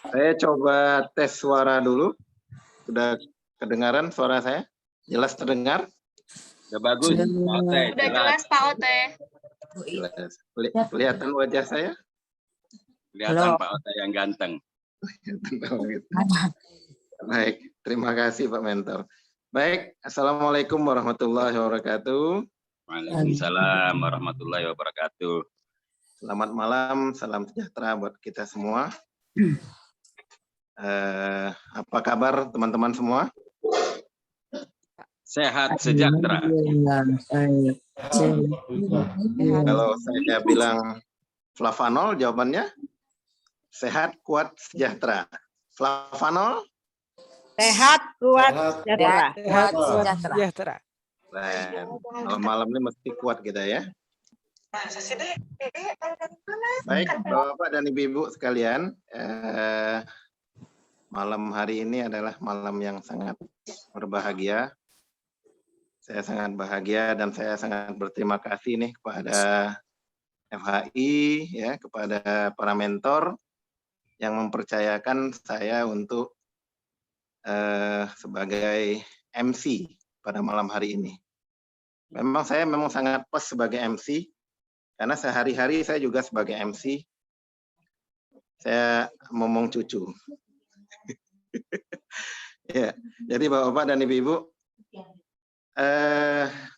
Saya coba tes suara dulu. Sudah kedengaran suara saya? Jelas terdengar? Udah bagus, Pak Ote. Udah jelas, Pak Ote. Jelas. Kelihatan wajah saya? Kelihatan Pak Ote yang ganteng. Baik, terima kasih Pak Mentor. Baik, Assalamualaikum warahmatullahi wabarakatuh. Waalaikumsalam warahmatullahi wabarakatuh. Selamat malam, salam sejahtera buat kita semua. Apa kabar teman-teman semua? Sehat sejahtera. Kalau saya bilang Flavanol, jawabannya sehat, kuat, sejahtera. Flavanol? Sehat, kuat, sejahtera. Sejahtera. Malam-malam ini mesti kuat kita ya. Baik, Bapak dan Ibu-ibu sekalian, malam hari ini adalah malam yang sangat berbahagia. Saya sangat bahagia dan saya sangat berterima kasih nih kepada FHI, ya, kepada para mentor yang mempercayakan saya untuk sebagai MC pada malam hari ini. Saya memang sangat pas sebagai MC, karena sehari-hari saya juga sebagai MC, saya ngomong cucu. Ya, jadi Bapak dan Ibu-ibu,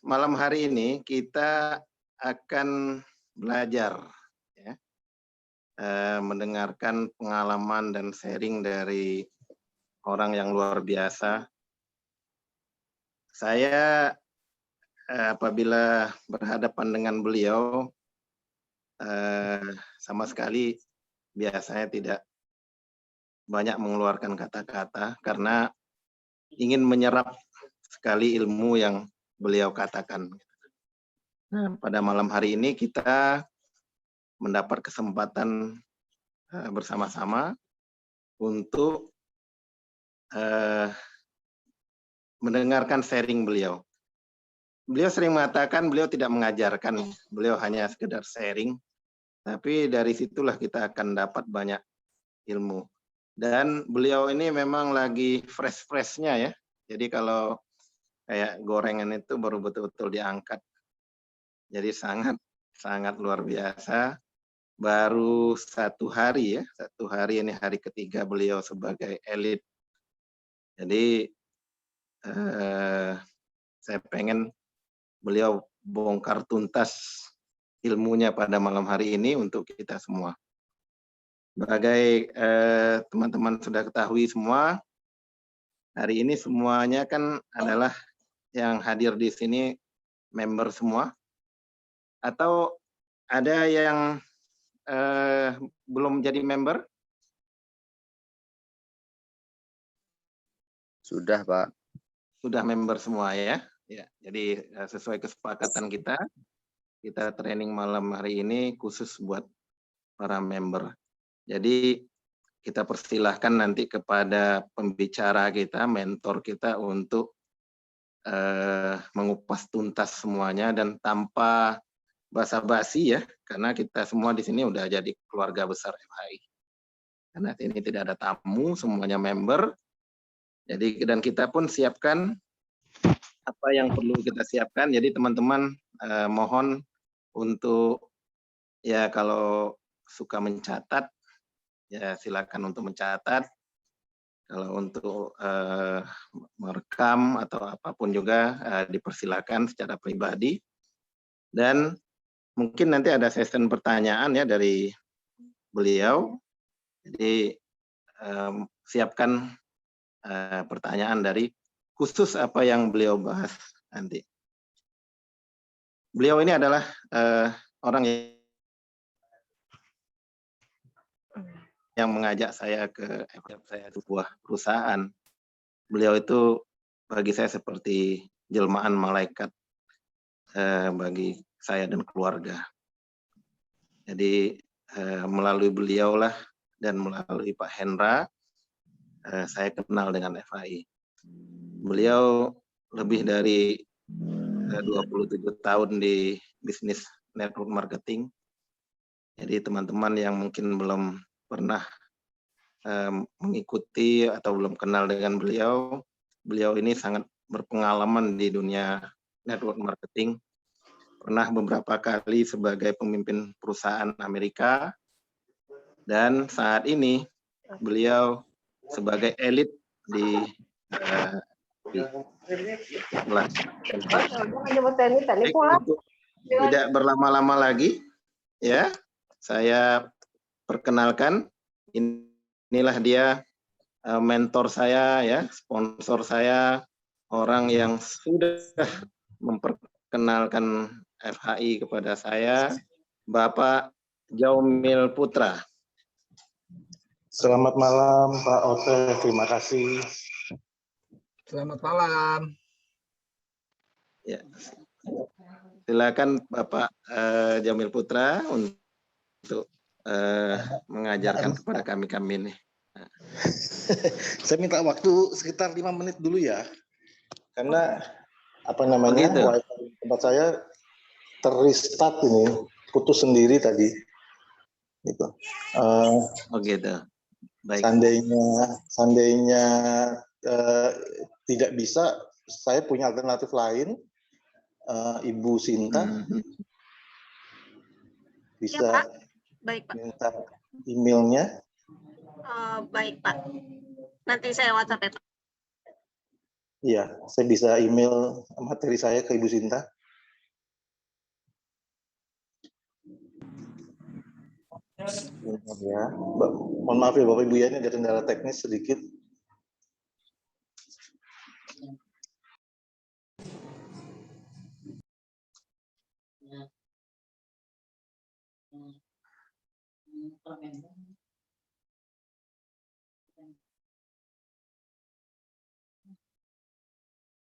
malam hari ini kita akan belajar, ya, mendengarkan pengalaman dan sharing dari orang yang luar biasa. Saya apabila berhadapan dengan beliau, sama sekali biasanya tidak banyak mengeluarkan kata-kata karena ingin menyerap sekali ilmu yang beliau katakan. Nah, pada malam hari ini kita mendapat kesempatan bersama-sama untuk mendengarkan sharing beliau. Beliau sering mengatakan beliau tidak mengajarkan, beliau hanya sekedar sharing, tapi dari situlah kita akan dapat banyak ilmu. Dan beliau ini memang lagi fresh-freshnya ya, jadi kalau kayak gorengan itu baru betul-betul diangkat. Jadi sangat luar biasa. Baru 1 hari ya, 1 hari ini hari ketiga beliau sebagai elit. Jadi saya pengen beliau bongkar tuntas ilmunya pada malam hari ini untuk kita semua. Sebagai teman-teman sudah ketahui semua, hari ini semuanya kan adalah yang hadir di sini member semua, atau ada yang belum jadi member? Sudah, Pak. Sudah member semua ya. Ya, jadi sesuai kesepakatan kita training malam hari ini khusus buat para member. Jadi kita persilahkan nanti kepada pembicara kita, mentor kita untuk mengupas tuntas semuanya dan tanpa basa-basi ya, karena kita semua di sini udah jadi keluarga besar FHI. Karena ini tidak ada tamu, semuanya member. Jadi dan kita pun siapkan apa yang perlu kita siapkan. Jadi teman-teman mohon untuk ya kalau suka mencatat ya silakan untuk mencatat. Kalau untuk merekam atau apapun juga dipersilakan secara pribadi. Dan mungkin nanti ada session pertanyaan ya dari beliau. Jadi siapkan pertanyaan dari khusus apa yang beliau bahas nanti. Beliau ini adalah orang yang mengajak saya ke sebuah perusahaan. Beliau itu bagi saya seperti jelmaan malaikat bagi saya dan keluarga. Jadi melalui beliaulah dan melalui Pak Hendra saya kenal dengan FHI. Beliau lebih dari 27 tahun di bisnis network marketing. Jadi teman-teman yang mungkin belum pernah mengikuti atau belum kenal dengan beliau, beliau ini sangat berpengalaman di dunia network marketing. Pernah beberapa kali sebagai pemimpin perusahaan Amerika, dan saat ini beliau sebagai elit di tidak berlama-lama lagi, ya, saya perkenalkan, inilah dia mentor saya, ya, sponsor saya, orang yang sudah memperkenalkan FHI kepada saya, Bapak Jaumil Putra. Selamat malam Pak Ote, terima kasih. Selamat malam. Ya. Silakan Bapak Jaumil Putra untuk mengajarkan kepada kami ini. Saya minta waktu sekitar 5 menit dulu ya, karena apa namanya, wifi tempat saya terrestart ini, putus sendiri tadi. Gitu. Gitu. Baik. Seandainya tidak bisa, saya punya alternatif lain. Ibu Sinta bisa ya, Pak. Baik, Pak. minta emailnya. Baik, Pak. Nanti saya WhatsApp ya, Pak. Iya, saya bisa email materi saya ke Ibu Sinta. Ya, mohon maaf ya Bapak Ibu ya, ini ada kendala teknis sedikit.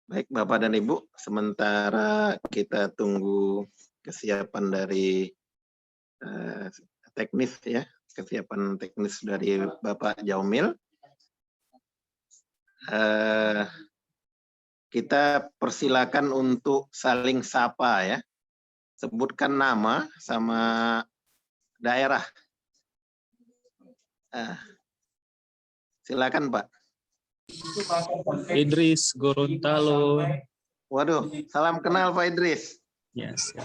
Baik Bapak dan Ibu, sementara kita tunggu kesiapan dari teknis, ya, kesiapan teknis dari Bapak Jaumil. Kita persilakan untuk saling sapa, ya. Sebutkan nama sama daerah. Silakan Pak. Idris Gorontalo. Waduh, salam kenal Pak Idris. Yes.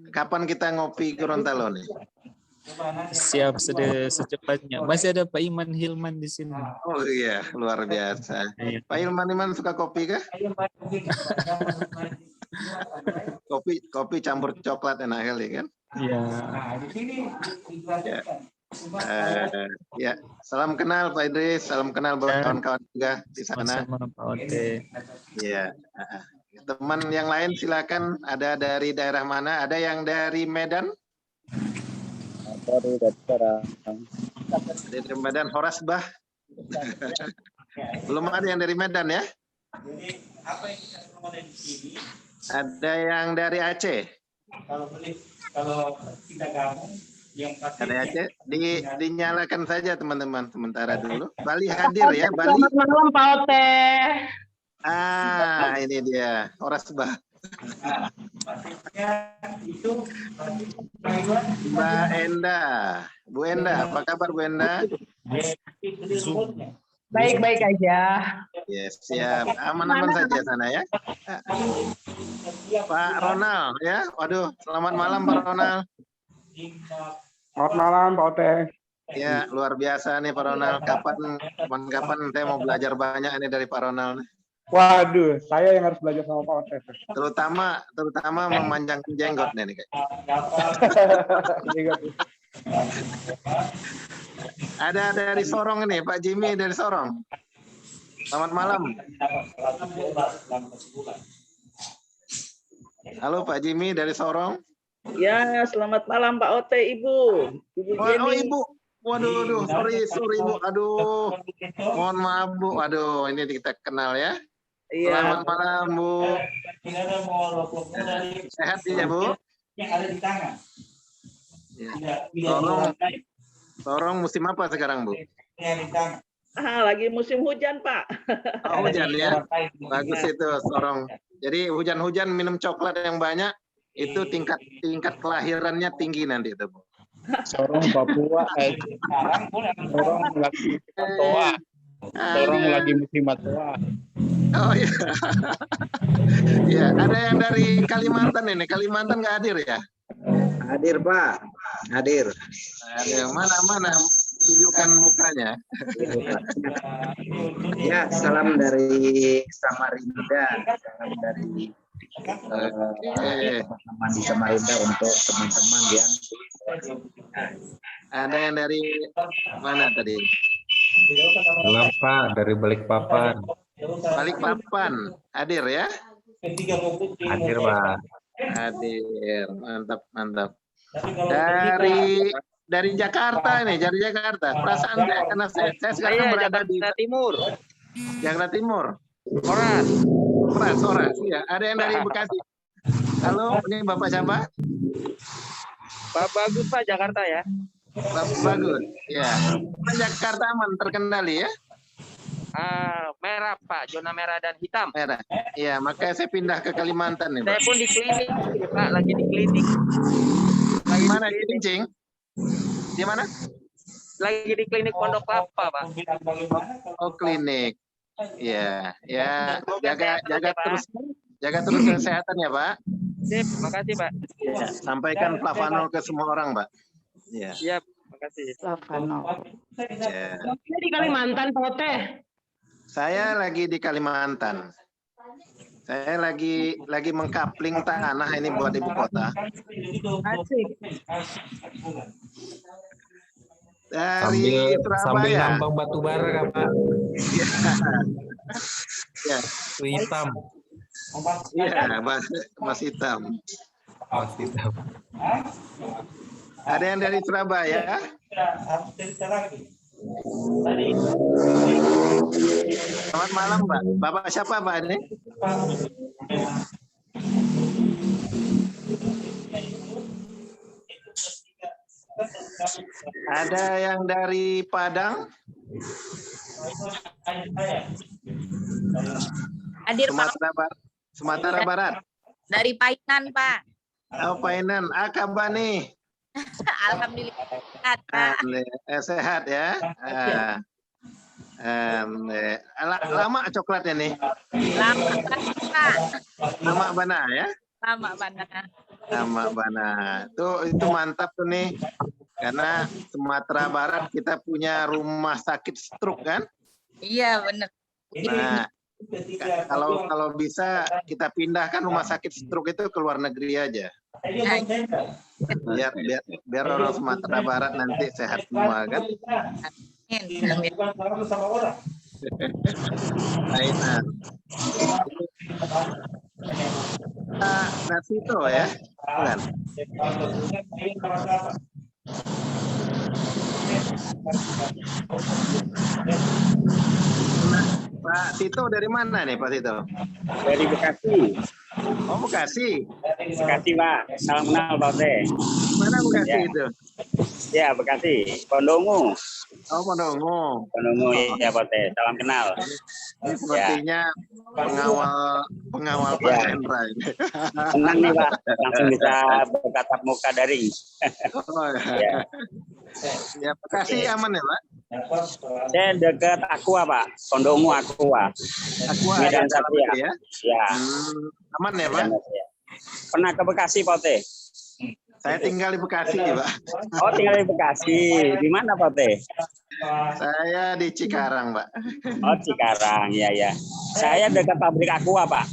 Kapan kita ngopi Gorontalo nih? Siap, secepatnya. Masih ada Pak Iman Hilman di sini. Oh iya, luar biasa. Iya. Pak Iman suka kopi kah? kopi campur coklat enak kali kan? Iya. Ya, salam kenal Pak Idris, salam kenal kawan-kawan juga di sana. Sama Pak Ote. Ya, teman yang lain silakan. Ada dari daerah mana? Ada yang dari Medan? Dari Medan, Horasbah. Belum ada yang dari Medan ya? Ada yang dari Aceh? Kalau tidak gabung, ada Aceh, dinyalakan saja teman-teman sementara dulu. Bali hadir ya, Bali. Selamat malam Pak Ote. Ini dia, Horasbah. Mbak Enda, Bu Enda, apa kabar Bu Enda? Baik-baik aja. Yes, siap. Aman-aman saja sana ya. Pak Ronald ya. Waduh, selamat malam Pak Ronald. Selamat malam Pak Ote. Ya, luar biasa nih Pak Ronald. Kapan saya mau belajar banyak ini dari Pak Ronald. Waduh, saya yang harus belajar sama Pak Ote. Terutama memanjangkan jenggot nih kayak. Ada dari Sorong ini, Pak Jimmy dari Sorong. Selamat malam. Halo Pak Jimmy dari Sorong. Ya, selamat malam Pak Ote, Ibu. Oh, Ibu. Waduh, sorry Bu. Aduh, mohon maaf Bu. Aduh, ini kita kenal ya. Iya. Selamat malam Bu. Sehat ya Bu? Yang ada di tangan. Ya. Sorong musim apa sekarang Bu? Lagi musim hujan Pak. Oh, hujan ya. Bagus itu Sorong. Jadi hujan-hujan minum coklat yang banyak itu tingkat kelahirannya tinggi nanti itu Bu. Sorong Papua, sorong lagi matoa, sorong lagi musim matoa. Oh iya. Ya, ada yang dari Kalimantan ini. Kalimantan nggak hadir ya? Hadir Pak, hadir. Ada yang mana tunjukkan mukanya. Ya, salam dari Samarinda, salam dari teman-teman di Samarinda untuk teman-teman yang Ada yang dari mana tadi? Salam Pak dari Balikpapan. Balikpapan, hadir ya? Hadir Pak. Hadir, mantap. Dari Jakarta nih, dari Jakarta. Perasaan saya karena saya sekarang berada di Timur. Jakarta Timur. Oras. Iya. Ada yang dari Bekasi. Halo, ini Bapak siapa? Pak Bagus Pak, Jakarta ya. Bapak Bagus. Ya. Jakarta aman terkendali ya? Merah Pak, zona merah dan hitam. Merah. Iya, makanya saya pindah ke Kalimantan nih. Saya pun di klinik, Pak, lagi di klinik. Lagi mana di Cincing? Di mana? Lagi di klinik Pondok Kelapa, Pak. Oh, klinik. Iya, ya. Jaga terus kesehatan ya, Pak. Sip, makasih, Pak. Ya, sampaikan Plavano ke semua orang, Pak. Iya. Siap, makasih. Plavano. Ya. Di Kalimantan, Pak Ote. Saya lagi di Kalimantan. Saya lagi mengkapling tanah ini buat ibu kota. Asik. Dari Sambil Surabaya. nambang batu bara kan Pak. Ya. Hitam. Iya, Mas Hitam. Mas hitam. Ada yang dari Surabaya? Selamat malam, Pak. Bapak siapa, Pak ini? Ada yang dari Padang? Hadir Pak. Sumatera Barat. Dari Painan, Pak. Oh, Painan. Kabar nih? Alhamdulillah sehat, Pak. Sehat ya. Lama coklatnya nih? Lama, Pak. Lama bana ya? Lama banget. Lama bana. Itu mantap tuh nih. Karena Sumatera Barat kita punya rumah sakit stroke kan? Iya, benar. Nah, kalau bisa kita pindahkan rumah sakit stroke itu ke luar negeri aja. Biar orang Sumatera Barat nanti sehat semua kan? Painan. Nasito ya? Bukan. Pak Tito dari mana nih Pak Tito? Dari Bekasi. Oh Bekasi. Bekasi Pak. Salam kenal Pak Ote. Mana Bekasi Ya. itu? Ya Bekasi. Pondongu. Oh Pondongu. Pondongu ya Pak Ote. Salam kenal. Ini sepertinya pengawal Pak Hendra ini. Senang nih Pak. Langsung bisa bertatap muka daring. Oh, Ya. Ya Bekasi aman ya Pak? Saya dekat Aqua Pak. Pondongu Aqua. Medan Satria. Ya? Ya. Aman ya Pak? Pernah ke Bekasi Pak Ote? Saya tinggal di Bekasi Pak. Oh tinggal di Bekasi. Di mana Pak Ote? Saya di Cikarang Pak. Oh Cikarang, ya ya. Saya dekat pabrik Aqua Pak.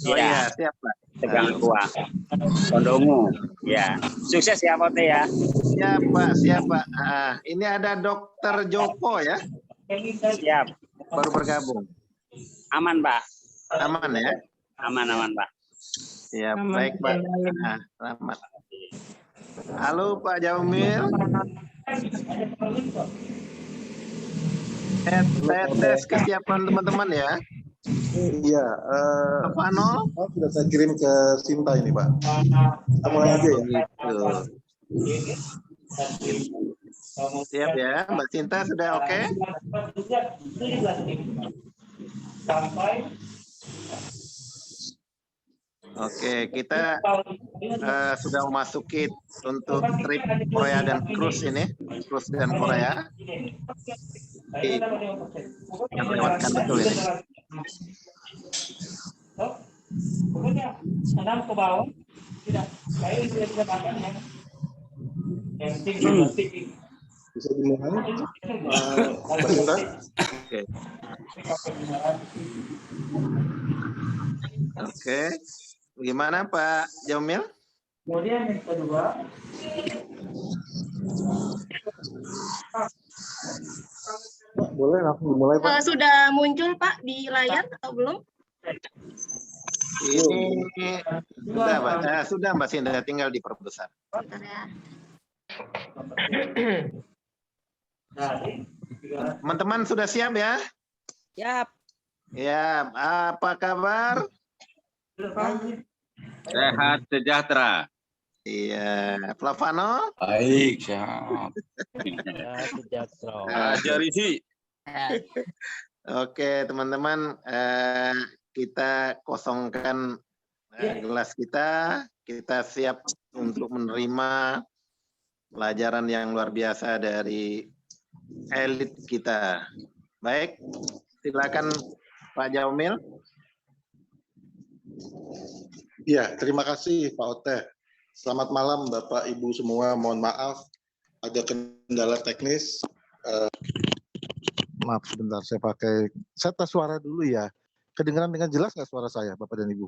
Oh iya, siap Pak. Tegang Aqua. Pondongu. Ya. Sukses ya Pak Ote ya. Siap Pak, siap Pak. Ini ada Dokter Joko ya? Siap. Baru bergabung. Aman Pak. Aman ya? Aman Pak. Siap, baik Pak. Selamat. Halo Pak Jamil. Saya tes kesiapan teman-teman ya. Iya. Plavano. Sudah saya kirim ke Sinta ini Pak. Kita mulai aja ya. Siap ya, Mbak Cinta sudah oke? Oke, kita sudah memasuki untuk trip Korea dan cruise ini, cruise dan Korea. Jadi, yang melewatkan betul ini. Bisa dimulai, Mbak Sinta? Oke. Oke. Gimana Pak Jamil? Kemudian yang kedua, Boleh langsung dimulai, Pak. Sudah muncul Pak di layar atau belum? Ini sudah Pak. Sudah Mbak Sinta, tinggal diperbesar. Bentar ya. Teman-teman sudah siap ya? Siap. Ya, apa kabar? Sehat sejahtera. Iya, Flavano? Baik, siap. Ajar isi. Oke, teman-teman, kita kosongkan gelas kita. Kita siap untuk menerima pelajaran yang luar biasa dari elit kita. Baik, silakan Pak Jamil. Iya, terima kasih Pak Ote. Selamat malam Bapak Ibu semua. Mohon maaf ada kendala teknis. Maaf sebentar, saya tes suara dulu ya. Kedengaran dengan jelas nggak suara saya, Bapak dan Ibu?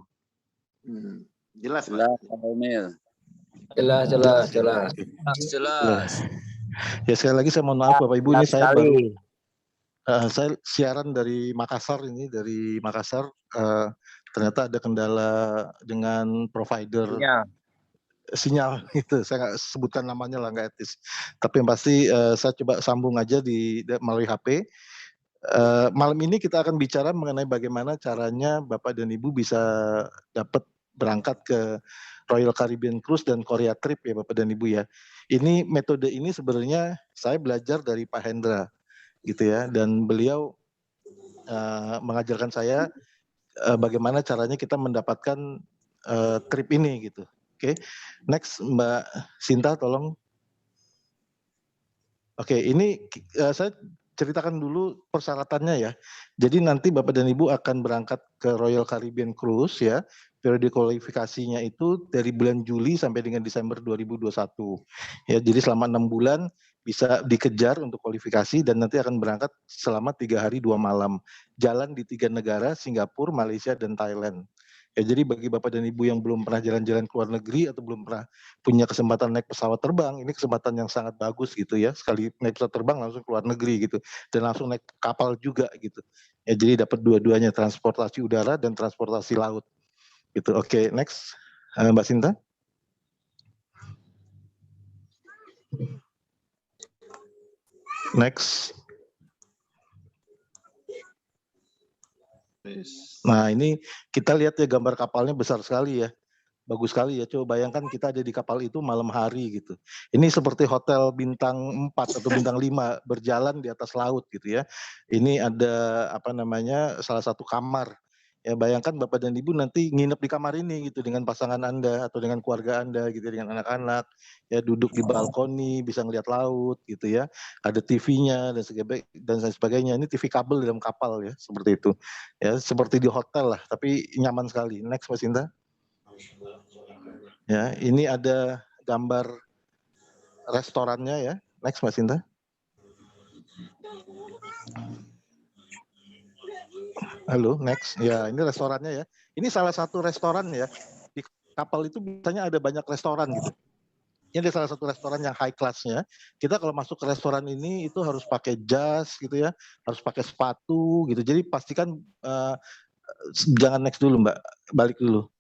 Jelas, Pak. Jelas, Pak Jamil. Jelas. Ya sekali lagi saya mohon maaf Bapak Ibu, ini saya baru saya siaran dari Makassar ini, dari Makassar. Ternyata ada kendala dengan provider sinyal itu. Saya nggak sebutkan namanya lah, nggak etis. Tapi yang pasti saya coba sambung aja melalui HP. Malam ini kita akan bicara mengenai bagaimana caranya Bapak dan Ibu bisa dapat berangkat ke Royal Caribbean Cruise dan Korea Trip ya Bapak dan Ibu ya. Ini metode ini sebenarnya saya belajar dari Pak Hendra gitu ya, dan beliau mengajarkan saya bagaimana caranya kita mendapatkan trip ini gitu. Oke, next Mbak Sinta tolong. Oke, ini saya ceritakan dulu persyaratannya ya. Jadi nanti Bapak dan Ibu akan berangkat ke Royal Caribbean Cruise ya. Periode kualifikasinya itu dari bulan Juli sampai dengan Desember 2021. Ya, jadi selama 6 bulan bisa dikejar untuk kualifikasi dan nanti akan berangkat selama 3 hari 2 malam. Jalan di 3 negara, Singapura, Malaysia, dan Thailand. Ya, jadi bagi Bapak dan Ibu yang belum pernah jalan-jalan ke luar negeri atau belum pernah punya kesempatan naik pesawat terbang, ini kesempatan yang sangat bagus gitu ya. Sekali naik pesawat terbang langsung ke luar negeri gitu. Dan langsung naik kapal juga gitu. Ya, jadi dapat dua-duanya, transportasi udara dan transportasi laut. Gitu. Oke, next. Mbak Sinta. Next. Nah, ini kita lihat ya gambar kapalnya besar sekali ya. Bagus sekali ya. Coba bayangkan kita ada di kapal itu malam hari gitu. Ini seperti hotel bintang 4 atau bintang 5 berjalan di atas laut gitu ya. Ini ada salah satu kamar. Ya, bayangkan Bapak dan Ibu nanti nginep di kamar ini gitu dengan pasangan Anda atau dengan keluarga Anda gitu, dengan anak-anak ya, duduk di balkoni bisa ngelihat laut gitu ya, ada TV-nya dan sebagainya. Ini TV kabel dalam kapal ya, seperti itu ya, seperti di hotel lah, tapi nyaman sekali. Next Mas Indra. Ya, ini ada gambar restorannya ya. Next Mas Indra. Halo, next. Ya, ini restorannya ya. Ini salah satu restoran ya. Di kapal itu biasanya ada banyak restoran gitu. Ini ada salah satu restoran yang high class-nya. Kita kalau masuk ke restoran ini itu harus pakai jas gitu ya, harus pakai sepatu gitu. Jadi pastikan jangan next dulu Mbak, balik dulu.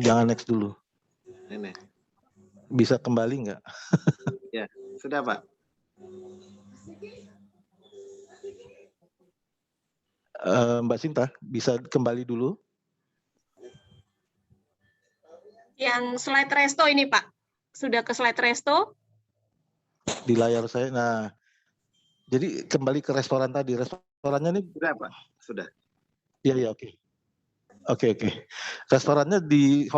Jangan next dulu. Ini. Bisa kembali nggak? Ya, sudah Pak. Mbak Sinta, bisa kembali dulu? Yang slide resto ini Pak, sudah ke slide resto? Di layar saya. Nah, jadi kembali ke restoran tadi. Restorannya ini sudah Pak, sudah. Iya, oke. Oke. Restorannya di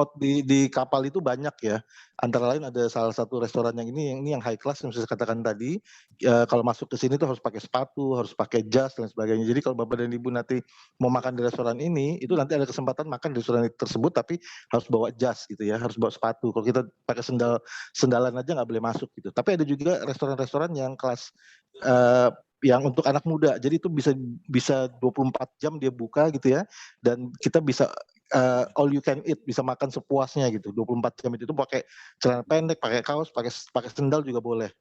kapal itu banyak ya. Antara lain ada salah satu restoran yang ini yang high class yang saya katakan tadi. Kalau masuk ke sini tuh harus pakai sepatu, harus pakai jas dan sebagainya. Jadi kalau Bapak dan Ibu nanti mau makan di restoran ini, itu nanti ada kesempatan makan di restoran tersebut, tapi harus bawa jas gitu ya, harus bawa sepatu. Kalau kita pakai sendalan aja nggak boleh masuk gitu. Tapi ada juga restoran-restoran yang kelas yang untuk anak muda. Jadi itu bisa 24 jam dia buka gitu ya. Dan kita bisa all you can eat, bisa makan sepuasnya gitu. 24 jam itu pakai celana pendek, pakai kaos, pakai sendal juga boleh.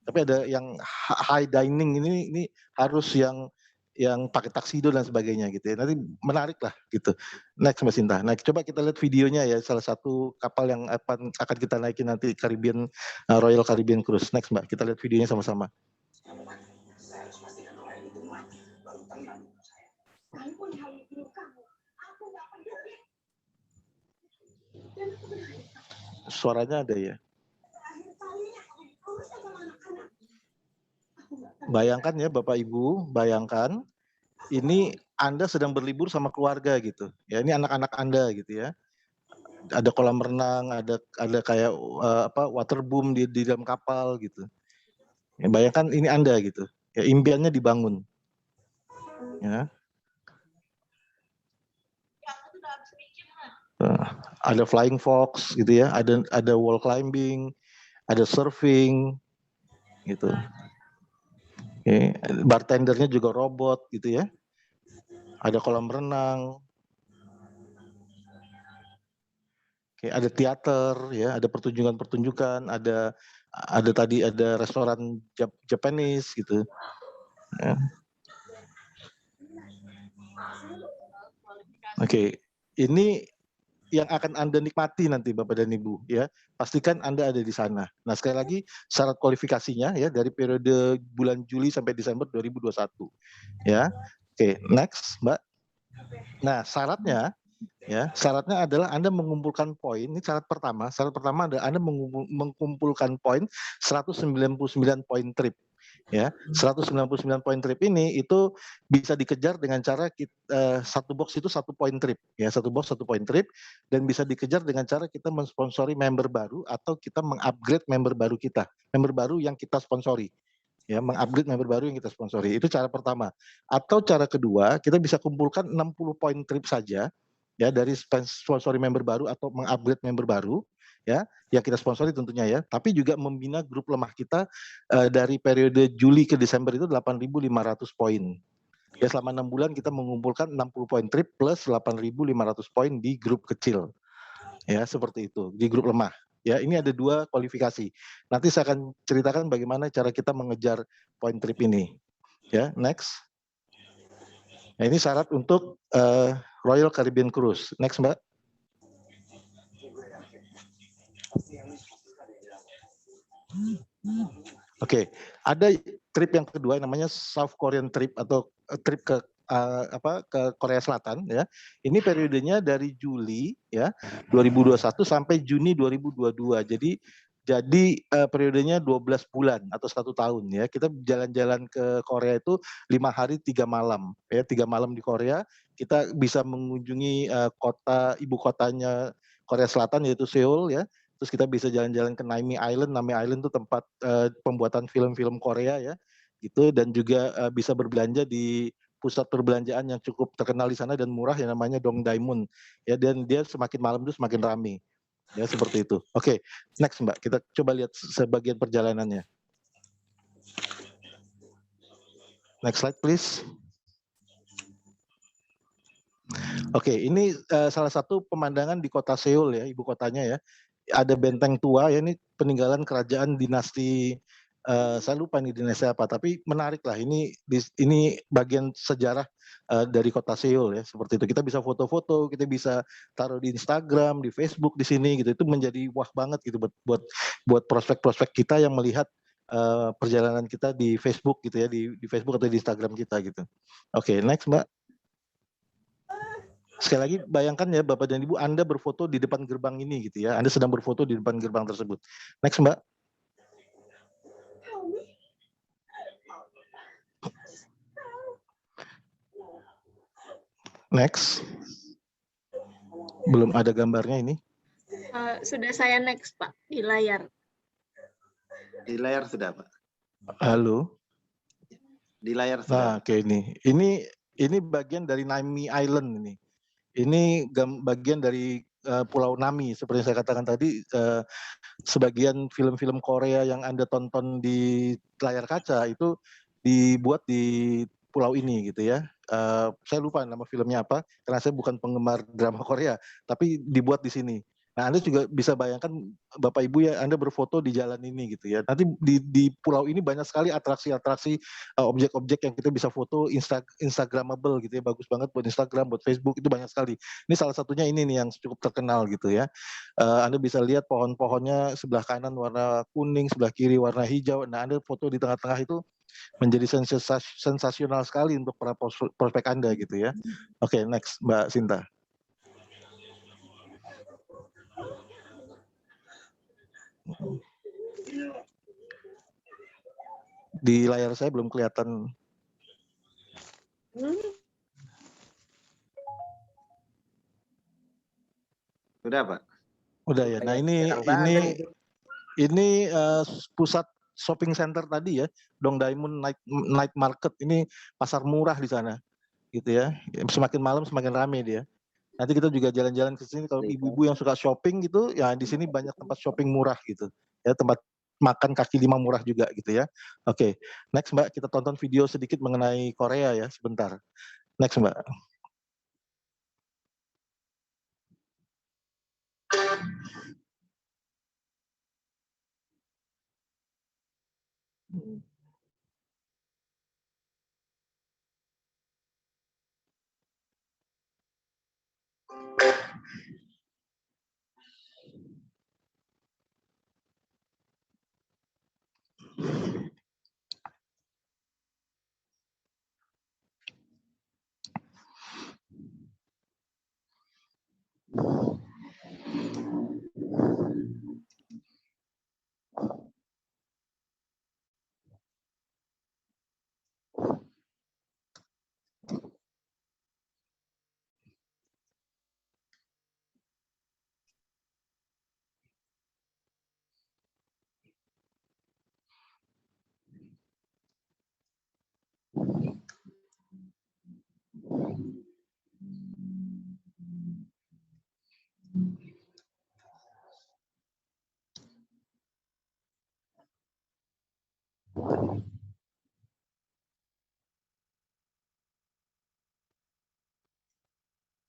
Tapi ada yang high dining ini harus yang pakai taksido dan sebagainya gitu ya. Nanti menarik lah gitu. Next Mbak Sinta. Nah, coba kita lihat videonya ya, salah satu kapal yang akan kita naikin nanti Royal Caribbean Cruise. Next Mbak, kita lihat videonya sama-sama. Suaranya ada ya. Bayangkan ya Bapak Ibu, bayangkan ini Anda sedang berlibur sama keluarga gitu. Ya, ini anak-anak Anda gitu ya. Ada kolam renang, ada kayak waterboom di dalam kapal gitu. Ya, bayangkan ini Anda gitu. Ya, impiannya dibangun. Ya. Ada flying fox gitu ya, ada wall climbing, ada surfing gitu. Oke, bartendernya juga robot gitu ya. Ada kolam renang. Oke, ada teater ya, ada pertunjukan-pertunjukan, ada restoran Japanese gitu. Ya. Oke, ini yang akan Anda nikmati nanti Bapak dan Ibu ya. Pastikan Anda ada di sana. Nah, sekali lagi syarat kualifikasinya ya dari periode bulan Juli sampai Desember 2021. Ya. Oke, next, Mbak. Nah, syaratnya adalah Anda mengumpulkan poin. Ini syarat pertama. Syarat pertama adalah Anda mengumpulkan poin 199 poin trip. Ya, 199 poin trip ini itu bisa dikejar dengan cara satu box itu 1 poin trip ya, satu box 1 poin trip, dan bisa dikejar dengan cara kita mensponsori member baru atau kita mengupgrade member baru yang kita sponsori ya, mengupgrade member baru yang kita sponsori. Itu cara pertama. Atau cara kedua, kita bisa kumpulkan 60 poin trip saja ya dari sponsori member baru atau mengupgrade member baru ya, yang kita sponsori tentunya ya, tapi juga membina grup lemah kita dari periode Juli ke Desember itu 8.500 poin. Ya, selama 6 bulan kita mengumpulkan 60 poin trip plus 8.500 poin di grup kecil. Ya, seperti itu, di grup lemah. Ya, ini ada 2 kualifikasi. Nanti saya akan ceritakan bagaimana cara kita mengejar poin trip ini. Ya, next. Nah, ini syarat untuk Royal Caribbean Cruise. Next, Mbak. Oke, ada trip yang kedua yang namanya South Korean trip atau trip ke Korea Selatan ya. Ini periodenya dari Juli ya 2021 sampai Juni 2022. Jadi periodenya 12 bulan atau 1 tahun ya. Kita jalan-jalan ke Korea itu 5 hari 3 malam ya, 3 malam di Korea. Kita bisa mengunjungi ibu kotanya Korea Selatan yaitu Seoul ya. Terus kita bisa jalan-jalan ke Nami Island. Nami Island itu tempat pembuatan film-film Korea ya, gitu. Dan juga bisa berbelanja di pusat perbelanjaan yang cukup terkenal di sana dan murah yang namanya Dongdaemun ya. Dan dia semakin malam itu semakin ramai ya, seperti itu. Oke, next Mbak, kita coba lihat sebagian perjalanannya. Next slide please. Oke, ini salah satu pemandangan di kota Seoul ya, ibu kotanya ya. Ada benteng tua ya, ini peninggalan kerajaan dinasti saya lupa ini dinasti apa, tapi menarik lah, ini bagian sejarah dari kota Seoul ya, seperti itu. Kita bisa foto-foto, kita bisa taruh di Instagram, di Facebook di sini gitu. Itu menjadi wah banget gitu buat prospek-prospek kita yang melihat perjalanan kita di Facebook gitu ya, di Facebook atau di Instagram kita gitu. Oke, next Mbak. Sekali lagi bayangkan ya Bapak dan Ibu, Anda berfoto di depan gerbang ini gitu ya. Anda sedang berfoto di depan gerbang tersebut. Next Mbak. Next. Belum ada gambarnya ini. Sudah saya next, Pak, di layar. Di layar sudah, Pak. Halo. Di layar Nah, sudah. oke ini bagian dari Nami Island ini. Ini bagian dari Pulau Nami seperti yang saya katakan tadi. Sebagian film-film Korea yang Anda tonton di layar kaca itu dibuat di pulau ini gitu ya. Saya lupa nama filmnya apa karena saya bukan penggemar drama Korea, tapi dibuat di sini. Nah, Anda juga bisa bayangkan Bapak Ibu ya, Anda berfoto di jalan ini gitu ya. Nanti di pulau ini banyak sekali atraksi-atraksi, objek-objek yang kita bisa foto Instagramable gitu ya, bagus banget buat Instagram, buat Facebook, itu banyak sekali. Ini salah satunya ini nih yang cukup terkenal gitu ya. Anda bisa lihat pohon-pohonnya sebelah kanan warna kuning, sebelah kiri warna hijau. Nah, Anda foto di tengah-tengah itu menjadi sensasional sekali untuk para prospek Anda gitu ya. Oke, next Mbak Sinta. Di layar saya belum kelihatan. Sudah, Pak. Udah ya. Nah, ini pusat shopping center tadi ya, Dongdaemun Night Market. Ini pasar murah di sana. Gitu ya. Semakin malam semakin ramai dia. Nanti kita juga jalan-jalan ke sini kalau ibu-ibu yang suka shopping gitu, ya di sini banyak tempat shopping murah gitu. Ya, tempat makan kaki lima murah juga gitu ya. Oke, next Mbak, kita tonton video sedikit mengenai Korea ya, sebentar. Next Mbak.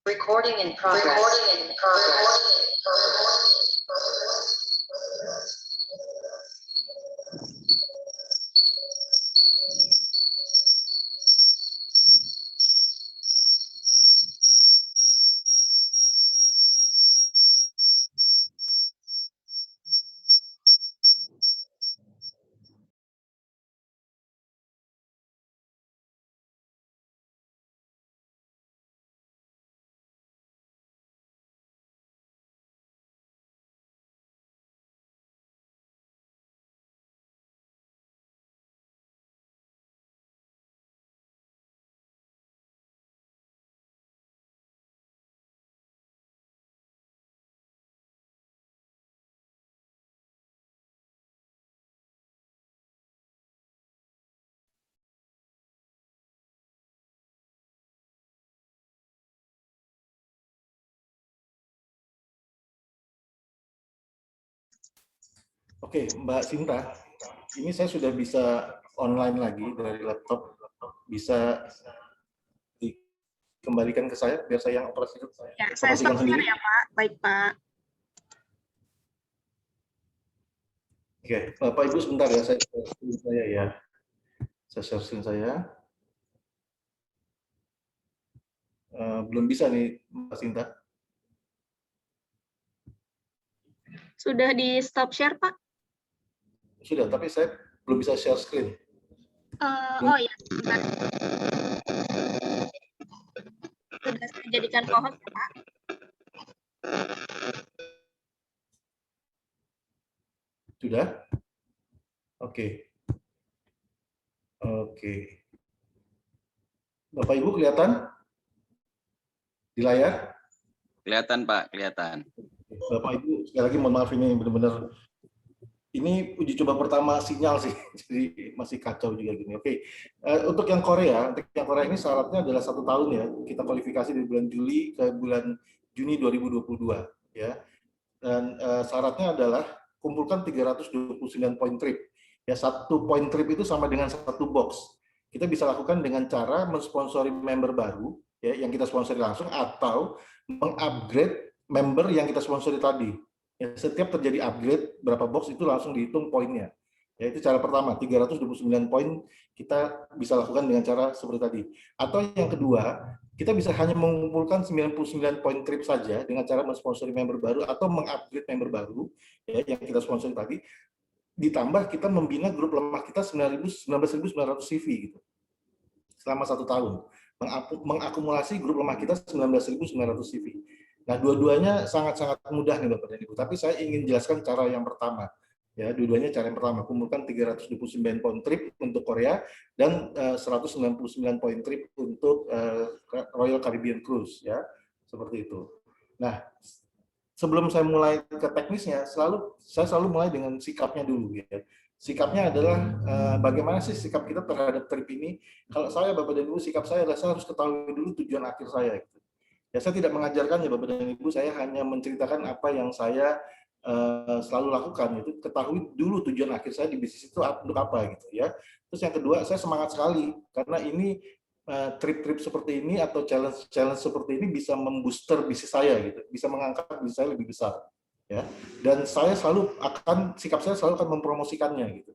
Recording in progress. Oke, Mbak Sinta, ini saya sudah bisa online lagi dari laptop. Bisa dikembalikan ke saya biar saya yang operasikan Ya, saya stop share ya, Pak. Baik, Pak. Oke, Bapak Ibu sebentar ya, saya share saya ya. Saya share screen saya. Belum bisa nih, Mbak Sinta. Sudah di stop share, Pak? Sudah, tapi saya belum bisa share screen. Oh ya, sebentar. Sudah saya jadikan co-host, Pak. Sudah? Oke. Oke. Bapak Ibu kelihatan di layar? Kelihatan Pak, kelihatan. Bapak Ibu, sekali lagi mohon maaf ini benar-benar ini uji coba pertama sinyal sih, jadi masih kacau juga gini. Oke, untuk yang Korea ini syaratnya adalah 1 tahun ya. Kita kualifikasi dari bulan Juli ke bulan Juni 2022 ya. Dan syaratnya adalah kumpulkan 329 poin trip. Ya, 1 poin trip itu sama dengan 1 box. Kita bisa lakukan dengan cara mensponsori member baru ya, yang kita sponsori langsung, atau mengupgrade member yang kita sponsori tadi. Ya, setiap terjadi upgrade berapa box itu langsung dihitung poinnya. Ya, itu cara pertama, 329 poin kita bisa lakukan dengan cara seperti tadi. Atau yang kedua, kita bisa hanya mengumpulkan 99 poin trip saja dengan cara mensponsori member baru atau mengupgrade member baru ya, yang kita sponsori tadi. Ditambah kita membina grup lemah kita 19.900 CV gitu. Selama 1 tahun. Mengakumulasi grup lemah kita 19.900 CV. Nah, dua-duanya sangat-sangat mudah nih Bapak dan Ibu, tapi saya ingin jelaskan cara yang pertama. Ya, dua-duanya cara yang pertama, kumpulkan 329 poin trip untuk Korea dan 199 poin trip untuk Royal Caribbean Cruise ya, seperti itu. Nah, sebelum saya mulai ke teknisnya, saya selalu mulai dengan sikapnya dulu ya. Sikapnya adalah bagaimana sih sikap kita terhadap trip ini? Kalau saya Bapak dan Ibu, sikap saya adalah saya harus ketahui dulu tujuan akhir saya gitu. Ya, saya tidak mengajarkan ya Bapak dan Ibu, saya hanya menceritakan apa yang saya selalu lakukan, itu ketahui dulu tujuan akhir saya di bisnis itu untuk apa gitu ya. Terus yang kedua, saya semangat sekali karena ini trip-trip seperti ini atau challenge seperti ini bisa membooster bisnis saya gitu, bisa mengangkat bisnis saya lebih besar ya. Dan saya sikap saya selalu akan mempromosikannya gitu.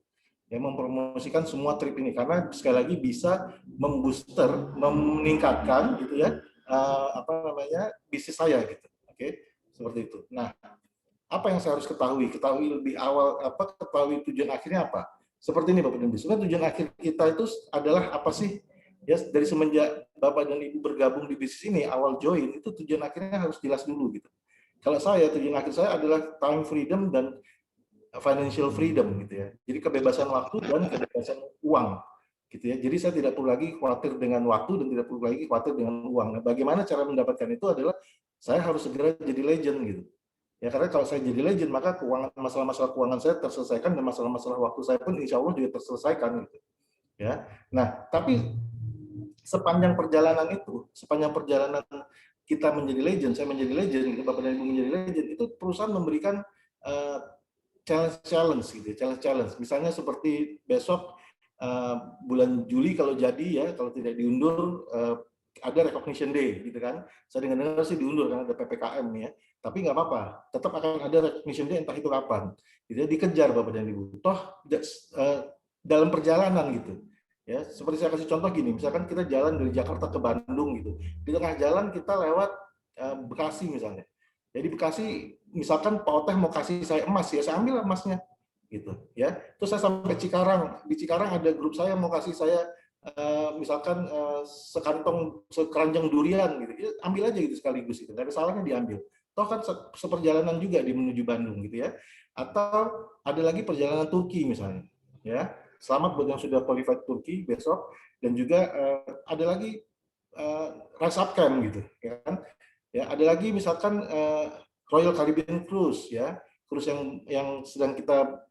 Ya, mempromosikan semua trip ini karena sekali lagi bisa membooster, meningkatkan gitu ya. Bisnis saya gitu. Oke, seperti itu. Nah, apa yang saya harus ketahui lebih awal, ketahui tujuan akhirnya apa? Seperti ini Bapak dan Ibu. Sebenarnya tujuan akhir kita itu adalah apa sih? Ya, dari semenjak Bapak dan Ibu bergabung di bisnis ini, awal join itu tujuan akhirnya harus jelas dulu gitu. Kalau saya, tujuan akhir saya adalah time freedom dan financial freedom gitu ya. Jadi kebebasan waktu dan kebebasan uang. Gitu ya. Jadi saya tidak perlu lagi khawatir dengan waktu dan tidak perlu lagi khawatir dengan uang. Nah, bagaimana cara mendapatkan itu adalah saya harus segera jadi legend gitu. Ya, karena kalau saya jadi legend maka masalah-masalah keuangan saya terselesaikan dan masalah-masalah waktu saya pun insya Allah juga terselesaikan gitu. Ya. Nah, tapi sepanjang perjalanan kita menjadi legend, saya menjadi legend, gitu, Bapak dan Ibu menjadi legend, itu perusahaan memberikan challenge gitu, challenge. Misalnya seperti besok bulan Juli kalau jadi ya, kalau tidak diundur ada recognition day gitu kan. Saya dengar sih diundur karena ada PPKM ya. Tapi nggak apa-apa, tetap akan ada recognition day entah itu kapan. Gitu ya, dikejar Bapak dan Ibu. Toh dalam perjalanan gitu. Ya, seperti saya kasih contoh gini, misalkan kita jalan dari Jakarta ke Bandung gitu. Di tengah jalan kita lewat Bekasi misalnya. Jadi Bekasi misalkan Pak Oteh mau kasih saya emas ya, saya ambil emasnya. Gitu ya. Terus saya sampai Cikarang, di Cikarang ada grup saya mau kasih saya misalkan sekeranjang durian gitu, ya, ambil aja gitu sekaligus itu, nggak ada salahnya diambil. Toh kan seperjalanan juga di menuju Bandung gitu ya. Atau ada lagi perjalanan Turki misalnya, ya. Selamat buat yang sudah qualified Turki besok, dan juga ada lagi Rise Up Camp gitu, ya kan. Ya, ada lagi misalkan Royal Caribbean Cruise ya, cruise yang sedang kita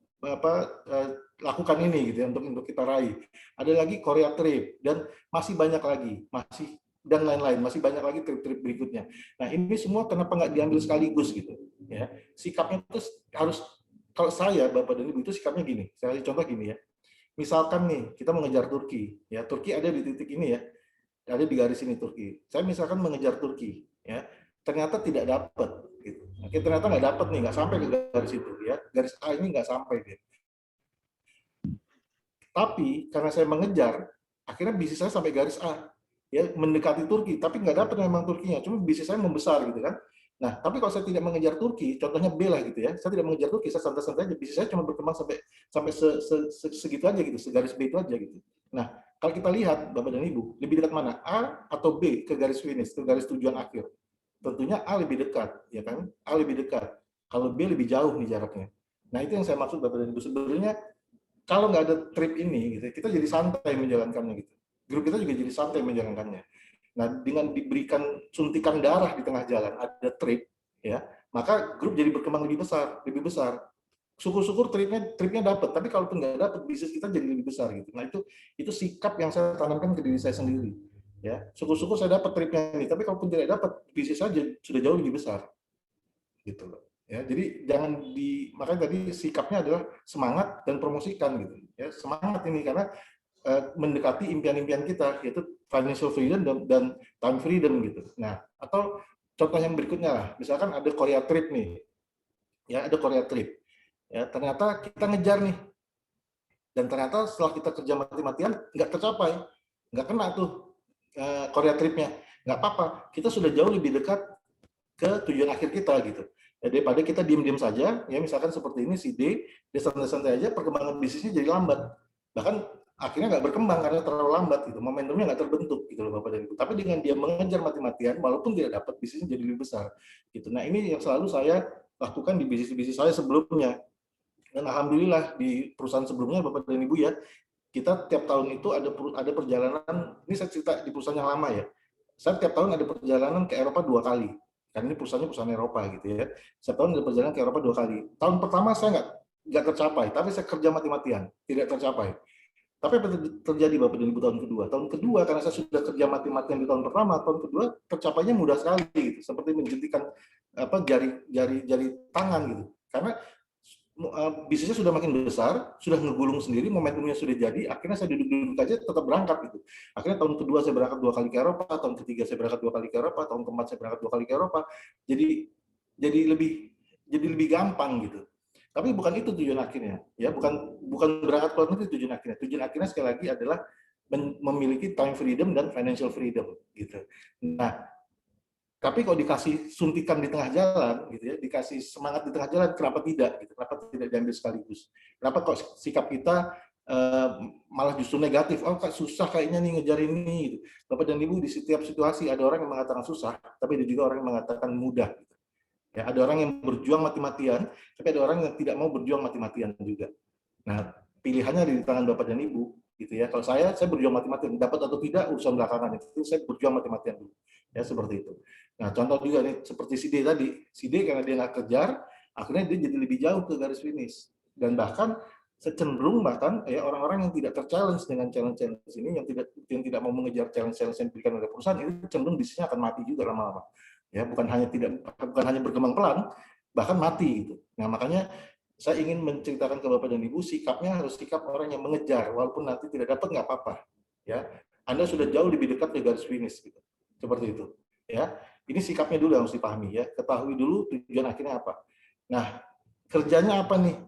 lakukan ini gitu ya, untuk kita raih. Ada lagi Korea trip dan masih banyak lagi, dan lain-lain, masih banyak lagi trip-trip berikutnya. Nah, ini semua kenapa nggak diambil sekaligus gitu ya? Sikapnya itu harus, kalau saya Bapak dan Ibu itu sikapnya gini. Saya kasih contoh gini ya. Misalkan nih kita mengejar Turki, ya Turki ada di titik ini ya, ada di garis ini Turki. Saya misalkan mengejar Turki, ya ternyata tidak dapat, gitu. Oke, ternyata nggak dapat nih, nggak sampai ke garis itu, ya garis A ini nggak sampai gitu. Tapi karena saya mengejar, akhirnya bisnis saya sampai garis A, ya mendekati Turki, tapi nggak dapat memang Turkinya, cuma bisnis saya membesar gitu kan. Nah, tapi kalau saya tidak mengejar Turki, contohnya B lah gitu ya, saya tidak mengejar Turki, saya santai-santai aja, bisnis saya cuma berkembang sampai segitu aja gitu, segaris B itu aja gitu. Nah, kalau kita lihat Bapak dan Ibu, lebih dekat mana? A atau B ke garis finish, ke garis tujuan akhir? Tentunya A lebih dekat, ya kan? A lebih dekat. Kalau B lebih jauh nih jaraknya. Nah, itu yang saya maksud Bapak dan Ibu. Sebenarnya kalau nggak ada trip ini, gitu, kita jadi santai menjalankannya gitu. Grup kita juga jadi santai menjalankannya. Nah, dengan diberikan suntikan darah di tengah jalan, ada trip, ya, maka grup jadi berkembang lebih besar. Syukur-syukur tripnya dapat, tapi kalaupun nggak dapat, bisnis kita jadi lebih besar gitu. Nah, itu sikap yang saya tanamkan ke diri saya sendiri. Ya, syukur-syukur saya dapat tripnya ini, tapi kalaupun tidak dapat, bisnis saya sudah jauh lebih besar. Gitu loh. Ya, jadi makanya tadi sikapnya adalah semangat dan promosikan gitu. Ya, semangat ini karena mendekati impian-impian kita, yaitu financial freedom dan time freedom gitu. Nah, atau contoh yang berikutnya lah, misalkan ada Korea trip nih, ya ada Korea trip, ya ternyata kita ngejar nih, dan ternyata setelah kita kerja mati-matian nggak tercapai, nggak kena tuh Korea tripnya, nggak apa-apa, kita sudah jauh lebih dekat ke tujuan akhir kita gitu. Ya, daripada kita diem-diem saja, ya misalkan seperti ini si D, dia santai-santai aja, perkembangan bisnisnya jadi lambat, bahkan akhirnya nggak berkembang karena terlalu lambat gitu, momentumnya nggak terbentuk gitu loh Bapak dan Ibu. Tapi dengan dia mengejar mati-matian, walaupun tidak dapat, bisnisnya jadi lebih besar gitu. Nah ini yang selalu saya lakukan di bisnis saya sebelumnya, dan alhamdulillah di perusahaan sebelumnya Bapak dan Ibu ya, kita tiap tahun itu ada perjalanan. Ini saya cerita di perusahaan yang lama ya. Saya tiap tahun ada perjalanan ke Eropa 2 kali. Karena ini perusahaan Eropa gitu ya. Setiap tahun ada perjalanan ke Eropa 2 kali. Tahun pertama saya nggak tercapai, tapi saya kerja mati-matian, tidak tercapai. Tapi apa terjadi Bapak dan Ibu tahun kedua? Tahun kedua karena saya sudah kerja mati-matian di tahun pertama, tahun kedua tercapainya mudah sekali gitu, seperti menjentikan jari tangan gitu. Karena bisnisnya sudah makin besar, sudah ngegulung sendiri, momentumnya sudah jadi, akhirnya saya duduk-duduk aja tetap berangkat gitu. Akhirnya tahun kedua saya berangkat 2 kali ke Eropa, tahun ketiga saya berangkat 2 kali ke Eropa, tahun keempat saya berangkat 2 kali ke Eropa. Jadi lebih gampang gitu. Tapi bukan itu tujuan akhirnya, ya bukan berangkat ke luar negeri tujuan akhirnya. Tujuan akhirnya sekali lagi adalah memiliki time freedom dan financial freedom gitu. Nah, tapi kalau dikasih suntikan di tengah jalan gitu ya, dikasih semangat di tengah jalan, kenapa tidak gitu? Kenapa tidak diambil sekaligus? Kenapa kok sikap kita malah justru negatif? Oh, kak susah kayaknya nih ngejar ini gitu. Bapak dan Ibu, di setiap situasi ada orang yang mengatakan susah, tapi ada juga orang yang mengatakan mudah gitu. Ya, ada orang yang berjuang mati-matian, tapi ada orang yang tidak mau berjuang mati-matian juga. Nah, pilihannya ada di tangan Bapak dan Ibu, gitu ya. Kalau saya berjuang mati-matian, dapat atau tidak urusan belakangan itu, saya berjuang mati-matian dulu, ya seperti itu. Nah, contoh juga nih seperti si D tadi, si D karena dia nggak kejar, akhirnya dia jadi lebih jauh ke garis finish. Dan bahkan cenderung ya orang-orang yang tidak ter-challenge dengan challenge ini, yang tidak mau mengejar challenge yang diberikan oleh perusahaan, itu cenderung bisnisnya akan mati juga lama-lama. Ya, bukan hanya berkembang pelan, bahkan mati gitu. Nah, makanya saya ingin menceritakan ke Bapak dan Ibu, sikapnya harus sikap orang yang mengejar, walaupun nanti tidak dapat nggak apa-apa. Ya, Anda sudah jauh lebih dekat ke garis finish gitu. Seperti itu. Ya, ini sikapnya dulu yang harus dipahami ya. Ketahui dulu tujuan akhirnya apa. Nah, kerjanya apa nih?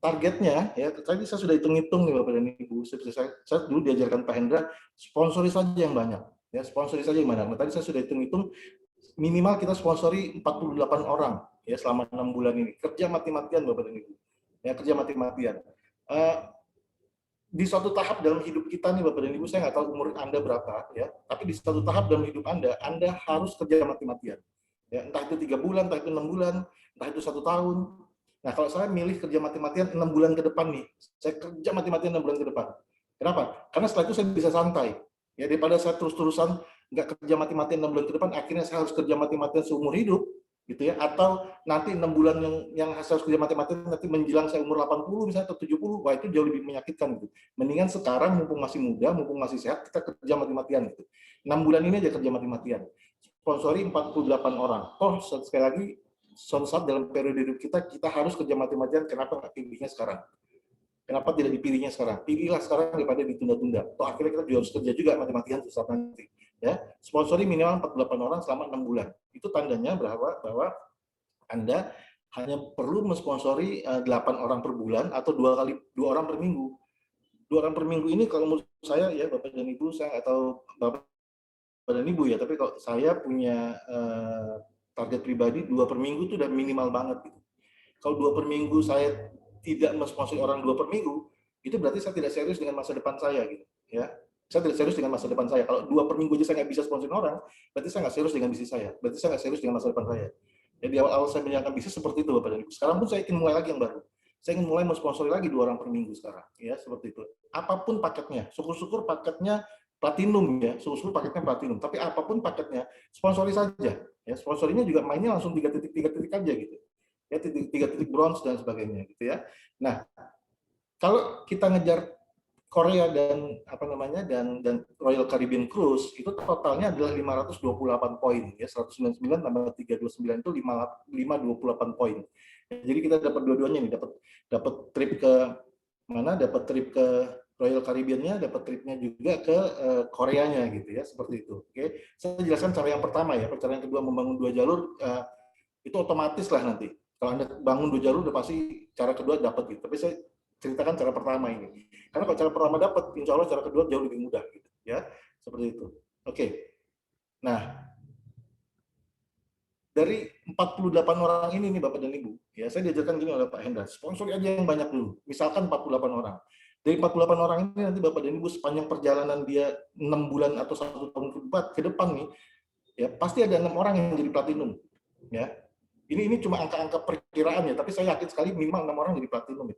Targetnya ya. Tadi saya sudah hitung-hitung nih Bapak dan Ibu. Saya dulu diajarkan Pak Hendra, sponsori saja yang banyak. Ya, sponsori saja yang banyak. Nah, tadi saya sudah hitung-hitung minimal kita sponsori 48 orang ya selama 6 bulan ini. Kerja mati-matian Bapak dan Ibu. Ya, kerja mati-matian. Di suatu tahap dalam hidup kita nih Bapak dan Ibu, saya nggak tahu umur Anda berapa ya, tapi di suatu tahap dalam hidup Anda harus kerja mati-matian. Ya, entah itu 3 bulan, entah itu 6 bulan, entah itu 1 tahun. Nah, kalau saya milih kerja mati-matian 6 bulan ke depan nih, saya kerja mati-matian 6 bulan ke depan. Kenapa? Karena setelah itu saya bisa santai. Ya, daripada saya terus-terusan nggak kerja mati-matian 6 bulan ke depan, akhirnya saya harus kerja mati-matian seumur hidup, gitu ya, atau nanti 6 bulan yang saya harus kerja mati-matian, nanti menjelang saya umur 80 misalnya atau 70, wah itu jauh lebih menyakitkan gitu. Mendingan sekarang mumpung masih muda, mumpung masih sehat, kita kerja mati-matian gitu. 6 bulan ini aja kerja mati-matian. Sponsori 48 orang. Toh sekali lagi, suatu saat dalam periode hidup kita harus kerja mati-matian, kenapa nggak pilihnya sekarang? Kenapa tidak dipilihnya sekarang? Pilihlah sekarang daripada ditunda-tunda. Toh akhirnya kita juga harus kerja juga mati-matian saat nanti. Ya, sponsori minimal 48 orang selama 6 bulan. Itu tandanya bahwa Anda hanya perlu mensponsori 8 orang per bulan atau 2 orang per minggu. 2 orang per minggu ini kalau menurut saya ya Bapak dan Ibu, saya nggak tahu Bapak dan Ibu ya, tapi kalau saya punya target pribadi 2 per minggu itu udah minimal banget gitu. Kalau 2 per minggu saya tidak mensponsori orang 2 per minggu, itu berarti saya tidak serius dengan masa depan saya gitu ya. Saya tidak serius dengan masa depan saya. Kalau 2 per minggu aja saya nggak bisa sponsorin orang, berarti saya nggak serius dengan bisnis saya. Berarti saya nggak serius dengan masa depan saya. Jadi awal-awal saya menjalankan bisnis seperti itu Bapak dan Ibu. Sekarang pun saya ingin mulai lagi yang baru. Saya ingin mulai mensponsori lagi 2 orang per minggu sekarang. Ya, seperti itu. Apapun paketnya. Syukur-syukur paketnya platinum ya, syukur-syukur paketnya platinum. Tapi apapun paketnya, sponsori saja. Ya, sponsorinya juga mainnya langsung 3 titik aja gitu. Ya, 3 titik bronze dan sebagainya gitu ya. Nah, kalau kita ngejar Korea dan dan Royal Caribbean Cruise itu totalnya adalah 528 poin ya, 199 tambah 329 itu 528 poin. Jadi kita dapat dua-duanya nih, dapat trip ke mana, dapat trip ke Royal Caribbean-nya, dapat tripnya juga ke Koreanya gitu ya, seperti itu. Oke, saya jelaskan cara yang pertama ya. Cara yang kedua membangun 2 jalur itu otomatis lah nanti. Kalau Anda bangun 2 jalur udah pasti cara kedua dapat gitu. Tapi saya ceritakan cara pertama ini. Karena kalau cara pertama dapat, insya Allah cara kedua jauh lebih mudah gitu ya. Seperti itu. Oke. Nah, dari 48 orang ini nih Bapak dan Ibu, ya saya diajarkan gini oleh Pak Hendra, sponsori aja yang banyak dulu. Misalkan 48 orang. Dari 48 orang ini nanti Bapak dan Ibu sepanjang perjalanan dia 6 bulan atau 1 tahun ke depan nih, ya pasti ada 6 orang yang jadi platinum. Ya. Ini cuma angka-angka perkiraan ya, tapi saya yakin sekali minimal 6 orang jadi platinum.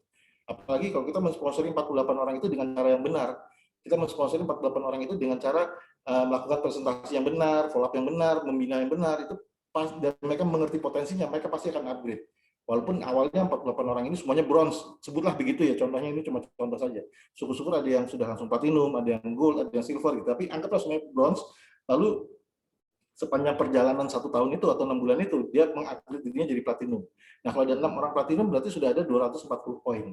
Apalagi kalau kita mensponsori 48 orang itu dengan cara yang benar. Kita mensponsori 48 orang itu dengan cara melakukan presentasi yang benar, follow up yang benar, membina yang benar, itu pas, dan mereka mengerti potensinya, mereka pasti akan upgrade. Walaupun awalnya 48 orang ini semuanya bronze, sebutlah begitu ya, contohnya ini cuma contoh saja. Syukur-syukur ada yang sudah langsung platinum, ada yang gold, ada yang silver gitu. Tapi anggaplah semuanya bronze, lalu sepanjang perjalanan 1 tahun itu atau 6 bulan itu dia mengupgrade dirinya jadi platinum. Nah, kalau ada 6 orang platinum berarti sudah ada 240 poin.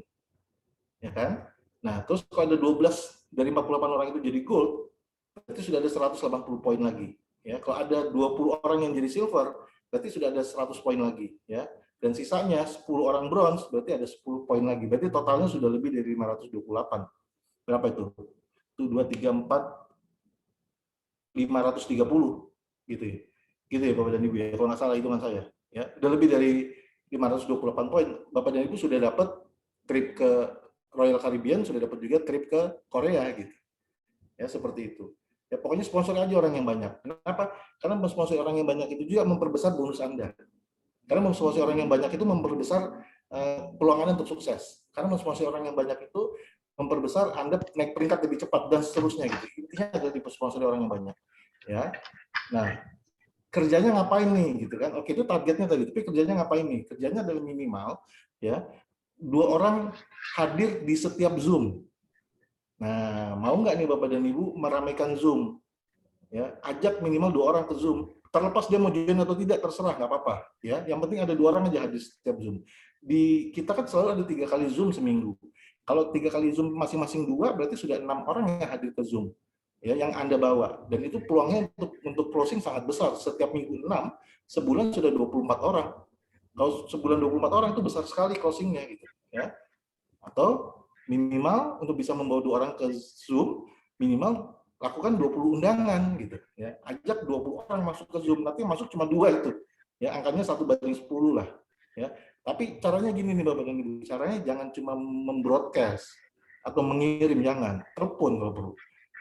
Ya kan? Nah, terus kalau ada 12 dari 48 orang itu jadi gold, berarti sudah ada 180 poin lagi. Ya, kalau ada 20 orang yang jadi silver, berarti sudah ada 100 poin lagi, ya. Dan sisanya 10 orang bronze, berarti ada 10 poin lagi. Berarti totalnya sudah lebih dari 528. Berapa itu? Itu 2 3 4 530 gitu ya. Gitu ya Bapak dan Ibu ya. Kalau nggak salah hitungan saya, ya. Udah lebih dari 528 poin. Bapak dan Ibu sudah dapat trip ke Royal Caribbean, sudah dapat juga trip ke Korea gitu. Ya, seperti itu. Ya pokoknya sponsor aja orang yang banyak. Kenapa? Karena sponsor orang yang banyak itu juga memperbesar bonus Anda. Karena sponsor orang yang banyak itu memperbesar peluang Anda untuk sukses. Karena sponsor orang yang banyak itu memperbesar Anda naik peringkat lebih cepat dan seterusnya gitu. Intinya adalah di sponsor orang yang banyak. Ya. Nah, kerjanya ngapain nih gitu kan? Oke, itu targetnya tadi. Tapi kerjanya ngapain nih? Kerjanya adalah minimal ya 2 orang hadir di setiap Zoom. Nah, mau nggak nih Bapak dan Ibu meramaikan Zoom? Ya, ajak minimal 2 orang ke Zoom. Terlepas dia mau join atau tidak, terserah, nggak apa-apa. Ya, yang penting ada 2 orang aja hadir setiap Zoom. Di kita kan selalu ada 3 kali Zoom seminggu. Kalau 3 kali Zoom masing-masing 2, berarti sudah 6 orang yang hadir ke Zoom. Ya, yang Anda bawa. Dan itu peluangnya untuk closing sangat besar. Setiap minggu 6, sebulan sudah 24 orang. Kalau sebulan 24 orang itu besar sekali closingnya gitu. Ya. Atau minimal untuk bisa membawa 2 orang ke Zoom, minimal lakukan 20 undangan gitu ya. Ajak 20 orang masuk ke Zoom, nanti masuk cuma 2 itu. Ya, angkanya 1/10 lah ya. Tapi caranya gini nih Bapak dan Ibu, caranya jangan cuma membroadcast atau mengirim, jangan. Telepon kalau perlu.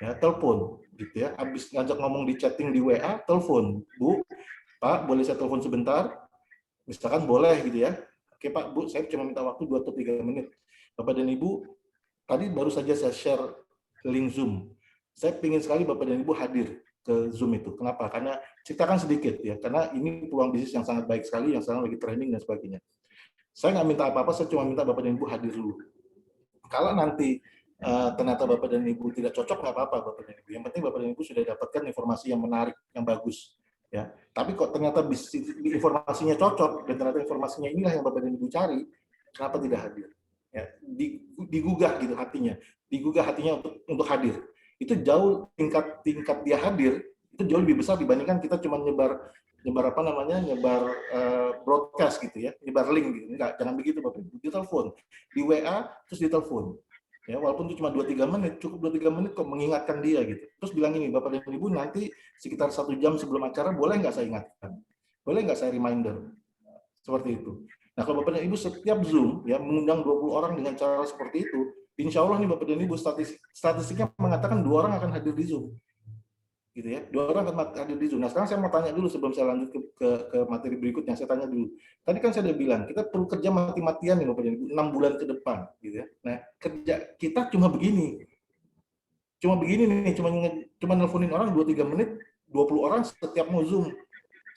Ya, telepon gitu ya. Habis ngajak ngomong di chatting di WA, telepon. Bu, Pak, boleh saya telepon sebentar? Misalkan boleh gitu ya. Oke Pak, Bu, saya cuma minta waktu 2 atau 3 menit. Bapak dan Ibu, tadi baru saja saya share link Zoom. Saya ingin sekali Bapak dan Ibu hadir ke Zoom itu. Kenapa? Karena ceritakan sedikit ya, karena ini peluang bisnis yang sangat baik sekali, yang sekarang lagi trending dan sebagainya. Saya nggak minta apa-apa, saya cuma minta Bapak dan Ibu hadir dulu. Kalau nanti ternyata Bapak dan Ibu tidak cocok, nggak apa-apa Bapak dan Ibu. Yang penting Bapak dan Ibu sudah dapatkan informasi yang menarik, yang bagus. Ya, tapi kok ternyata informasinya cocok dan ternyata informasinya inilah yang Bapak dan Ibu cari, kenapa tidak hadir? Ya, digugah gitu hatinya, untuk hadir. Itu jauh tingkat dia hadir itu jauh lebih besar dibandingkan kita cuma nyebar broadcast gitu ya, nyebar link gitu. Enggak, jangan begitu Bapak Ibu. Ditelepon, di WA terus ditelepon. Ya, walaupun itu cuma 2-3 menit, cukup 2-3 menit kok mengingatkan dia gitu. Terus bilang ini, Bapak dan Ibu nanti sekitar 1 jam sebelum acara boleh nggak saya ingatkan? Boleh nggak saya reminder? Seperti itu. Nah, kalau Bapak dan Ibu setiap Zoom ya mengundang 20 orang dengan cara seperti itu, insya Allah nih Bapak dan Ibu statistiknya mengatakan 2 orang akan hadir di Zoom. Gitu ya. 2 orang akan hadir di Zoom. Nah, sekarang saya mau tanya dulu sebelum saya lanjut ke materi berikutnya, saya tanya dulu. Tadi kan saya udah bilang, kita perlu kerja mati-matian nih Bapak dan Ibu 6 bulan ke depan gitu ya. Nah, kerja kita cuma begini. cuma begini nih, cuma nelponin orang 2-3 menit, 20 orang setiap mau Zoom.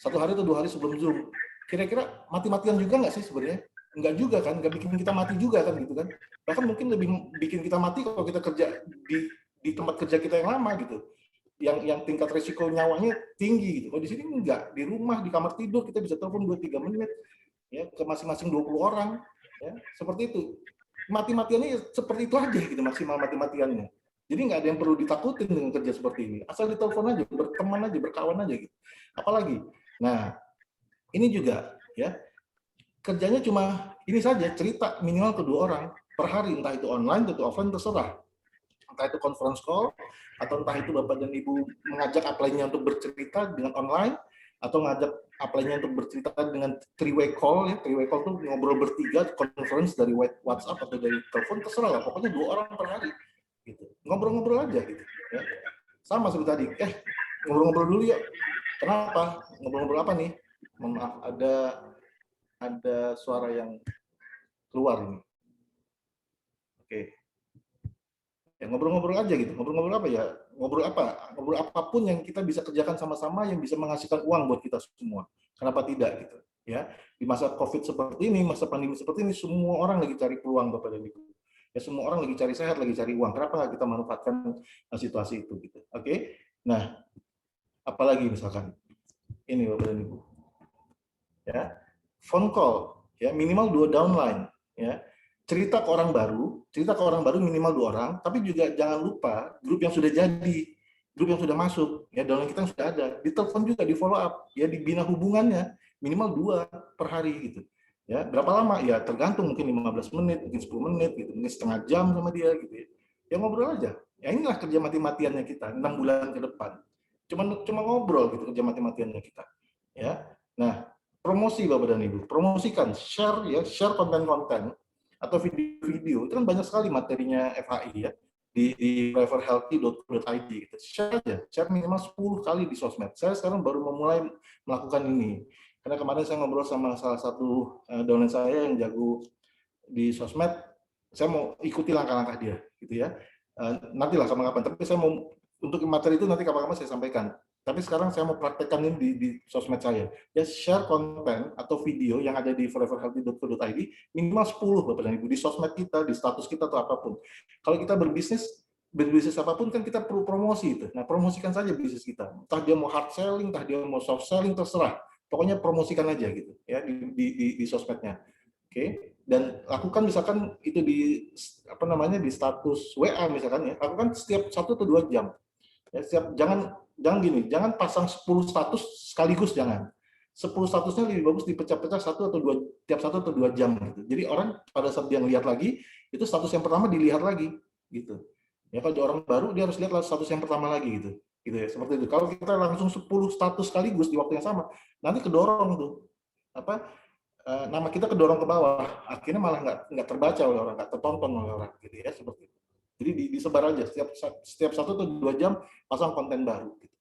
1 hari atau 2 hari sebelum Zoom. Kira-kira mati-matian juga nggak sih sebenarnya? Enggak juga kan, nggak bikin kita mati juga kan gitu kan. Bahkan mungkin lebih bikin kita mati kalau kita kerja di tempat kerja kita yang lama gitu. Yang tingkat risiko nyawanya tinggi gitu. Kalau di sini enggak, di rumah, di kamar tidur kita bisa telepon 2-3 menit ya ke masing-masing 20 orang ya, seperti itu. Mati-matiannya seperti itu aja gitu, maksimal mati-matiannya. Jadi nggak ada yang perlu ditakutin dengan kerja seperti ini. Asal ditelepon aja, berteman aja, berkawan aja gitu. Apalagi. Nah, ini juga ya kerjanya cuma ini saja, cerita minimal kedua orang per hari, entah itu online atau offline terserah. Entah itu conference call atau entah itu Bapak dan Ibu mengajak apply-nya untuk bercerita dengan online atau ngajak apply-nya untuk bercerita dengan three-way call ya. Three-way call itu ngobrol bertiga, conference dari WhatsApp atau dari telepon terserah lah, pokoknya 2 orang per hari gitu. Ngobrol-ngobrol aja gitu ya. Sama seperti tadi, ngobrol-ngobrol dulu ya. Kenapa? Ngobrol-ngobrol apa nih? Mohon maaf, ada suara yang keluar ini. Oke. Ya, ngobrol-ngobrol aja gitu. Ngobrol-ngobrol apa ya? Ngobrol apa? Ngobrol apapun yang kita bisa kerjakan sama-sama yang bisa menghasilkan uang buat kita semua. Kenapa tidak gitu? Ya, di masa Covid seperti ini, masa pandemi seperti ini, semua orang lagi cari peluang Bapak dan Ibu. Ya, semua orang lagi cari sehat, lagi cari uang. Kenapa nggak kita manfaatkan situasi itu gitu? Oke. Nah, apalagi misalkan ini Bapak dan Ibu. Ya, phone call ya minimal 2 downline ya. Cerita ke orang baru minimal 2 orang, tapi juga jangan lupa grup yang sudah jadi, grup yang sudah masuk, ya downline kita yang sudah ada, ditelepon juga, di follow up, ya dibina hubungannya minimal 2 per hari gitu. Ya, berapa lama? Ya tergantung, mungkin 15 menit, mungkin 10 menit gitu, mungkin setengah jam sama dia gitu ya. Ya ngobrol aja. Ya inilah kerja mati-matiannya kita 6 bulan ke depan. Cuma ngobrol gitu kerja mati-matiannya kita. Ya. Nah, promosi Bapak dan Ibu, promosikan, share konten-konten atau video-video, itu kan banyak sekali materinya FHI ya, di preferhealthy.co.id gitu. Share minimal 10 kali di sosmed. Saya sekarang baru memulai melakukan ini, karena kemarin saya ngobrol sama salah satu downline saya yang jago di sosmed, saya mau ikuti langkah-langkah dia, gitu ya. Nantilah kapan-kapan, tapi saya mau, untuk materi itu nanti kapan-kapan saya sampaikan. Tapi sekarang saya mau praktekkan ini di sosmed saya. Ya share konten atau video yang ada di foreverhealthy.co.id minimal 10 Bapak dan Ibu di sosmed kita, di status kita atau apapun. Kalau kita berbisnis apapun kan kita perlu promosi itu. Nah, promosikan saja bisnis kita. Entah dia mau hard selling, entah dia mau soft selling, terserah. Pokoknya promosikan aja gitu ya di sosmednya. Oke. Dan lakukan misalkan itu di di status WA misalkan ya. Lakukan setiap 1 atau 2 jam. Ya, jangan pasang 10 status sekaligus, jangan. 10 statusnya lebih bagus dipecah-pecah tiap 1 atau 2 jam gitu. Jadi orang pada saat dia lihat lagi, itu status yang pertama dilihat lagi gitu. Ya kalau orang baru dia harus lihat status yang pertama lagi gitu. Gitu ya, seperti itu. Kalau kita langsung 10 status sekaligus di waktu yang sama, nanti kedorong tuh. Nama kita kedorong ke bawah, akhirnya malah nggak terbaca oleh orang, nggak tertonton oleh orang gitu ya, seperti itu. Jadi disebar aja setiap 1 atau 2 jam pasang konten baru gitu.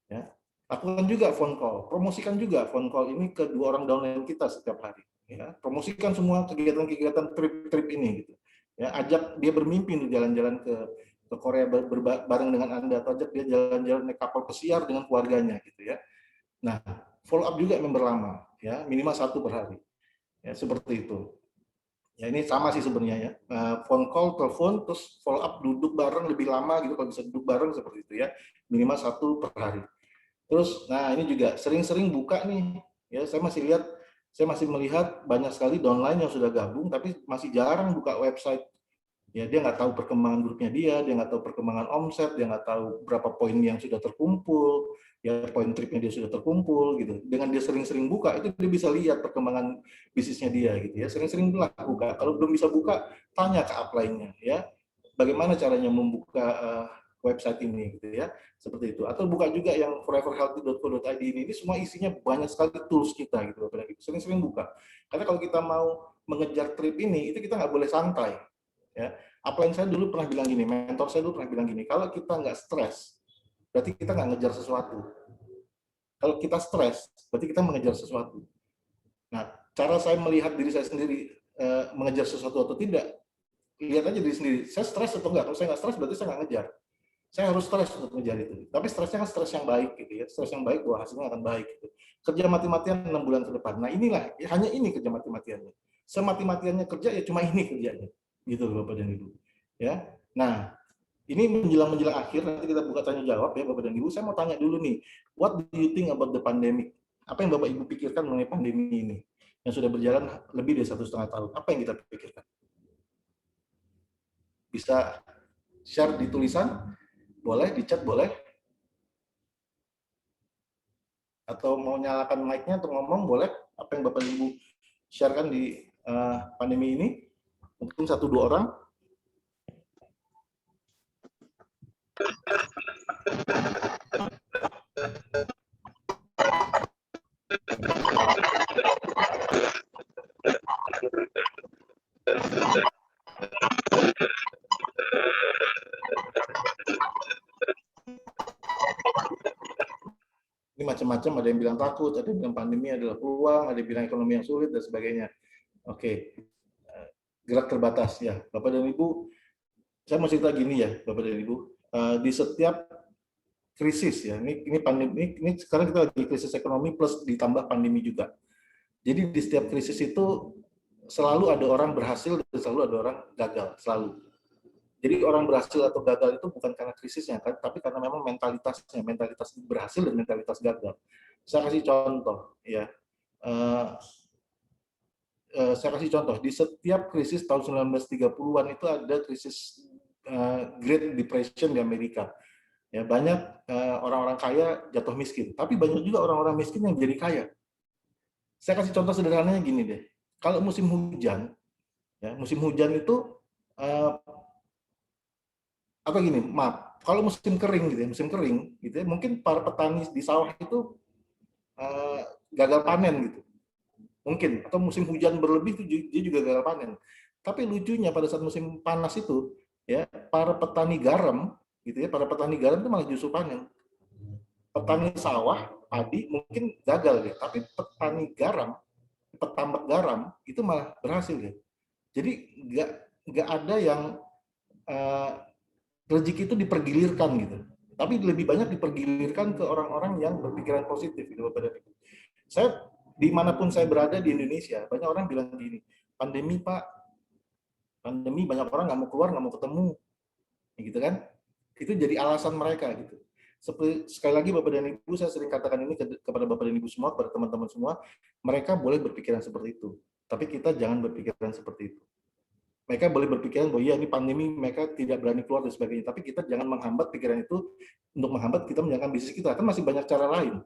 Ya. Lakukan juga phone call, promosikan juga phone call ini ke 2 orang downline kita setiap hari ya. Promosikan semua kegiatan-kegiatan trip ini gitu. Ya, ajak dia bermimpi untuk jalan-jalan ke Korea bareng dengan Anda, atau ajak dia jalan-jalan naik kapal pesiar dengan keluarganya gitu ya. Nah, follow up juga member lama ya, minimal 1 per hari. Ya, seperti itu. Ya ini sama sih sebenarnya ya, phone call, telepon, terus follow up, duduk bareng lebih lama gitu, kalau bisa duduk bareng seperti itu ya, minimal 1 per hari. Terus, nah ini juga sering-sering buka nih, ya saya masih melihat banyak sekali downline yang sudah gabung, tapi masih jarang buka website. Ya dia nggak tahu perkembangan grupnya dia nggak tahu perkembangan omset, dia nggak tahu berapa poin yang sudah terkumpul, ya poin tripnya dia sudah terkumpul gitu. Dengan dia sering-sering buka itu dia bisa lihat perkembangan bisnisnya dia gitu ya. Sering-sering buka. Kalau belum bisa buka, tanya ke upline-nya ya. Bagaimana caranya membuka website ini gitu ya. Seperti itu. Atau buka juga yang foreverhealthy.co.id ini semua isinya banyak sekali tools kita gitu. Sering-sering buka. Karena kalau kita mau mengejar trip ini itu kita nggak boleh santai. Ya, upline saya dulu pernah bilang gini, mentor saya dulu pernah bilang gini, kalau kita nggak stres, berarti kita nggak ngejar sesuatu. Kalau kita stres, berarti kita mengejar sesuatu. Nah, cara saya melihat diri saya sendiri mengejar sesuatu atau tidak, lihat aja diri sendiri. Saya stres atau enggak? Kalau saya nggak stres, berarti saya nggak ngejar. Saya harus stres untuk ngejar itu. Tapi stresnya kan stres yang baik gitu ya. Stres yang baik bahwa hasilnya akan baik gitu. Kerja mati-matian 6 bulan ke depan. Nah inilah, hanya ini kerja mati-matiannya. Semati-matiannya kerja ya cuma ini kerjanya. Gitu loh Bapak dan Ibu. Ya. Nah, ini menjelang akhir, nanti kita buka tanya jawab ya Bapak dan Ibu. Saya mau tanya dulu nih, what do you think about the pandemic? Apa yang Bapak Ibu pikirkan mengenai pandemi ini? Yang sudah berjalan lebih dari 1,5 tahun. Apa yang kita pikirkan? Bisa share di tulisan? Boleh, di chat boleh. Atau mau nyalakan mic-nya untuk ngomong, boleh. Apa yang Bapak Ibu sharekan di pandemi ini? Mungkin 1-2 orang. Ini macam-macam, ada yang bilang takut, ada yang bilang pandemi adalah peluang, ada yang bilang ekonomi yang sulit, dan sebagainya. Oke, gerak terbatas ya. Bapak dan Ibu, saya mau cerita gini ya, Bapak dan Ibu. Di setiap krisis ya, ini pandemi, ini sekarang kita lagi krisis ekonomi plus ditambah pandemi juga. Jadi di setiap krisis itu selalu ada orang berhasil dan selalu ada orang gagal, selalu. Jadi orang berhasil atau gagal itu bukan karena krisisnya, kan, tapi karena memang mentalitasnya, mentalitas berhasil dan mentalitas gagal. Saya kasih contoh, ya. Saya kasih contoh, di setiap krisis tahun 1930-an itu ada krisis Great Depression di Amerika. Ya, banyak orang-orang kaya jatuh miskin, tapi banyak juga orang-orang miskin yang jadi kaya. Saya kasih contoh sederhananya gini deh. Kalau musim hujan, ya, musim hujan itu atau gini, maaf, kalau musim kering gitu ya, mungkin para petani di sawah itu gagal panen gitu, mungkin, atau musim hujan berlebih itu dia juga gagal panen. Tapi lucunya pada saat musim panas itu, ya, para petani garam gitu ya, para petani garam itu malah justru panen. Petani sawah, padi mungkin gagal ya, tapi petani garam, petambak garam itu malah berhasil ya. Jadi nggak ada yang rezeki itu dipergilirkan gitu, tapi lebih banyak dipergilirkan ke orang-orang yang berpikiran positif gitu Bapak dan Ibu. Saya dimanapun saya berada di Indonesia, banyak orang bilang gini, pandemi Pak, pandemi banyak orang nggak mau keluar, nggak mau ketemu, gitu kan? Itu jadi alasan mereka gitu. Sekali lagi Bapak dan Ibu, saya sering katakan ini kepada Bapak dan Ibu semua, kepada teman-teman semua, mereka boleh berpikiran seperti itu, tapi kita jangan berpikiran seperti itu. Mereka boleh berpikiran bahwa ya ini pandemi, mereka tidak berani keluar dan sebagainya, tapi kita jangan menghambat pikiran itu untuk menghambat kita menjalankan bisnis kita. Kan masih banyak cara lain.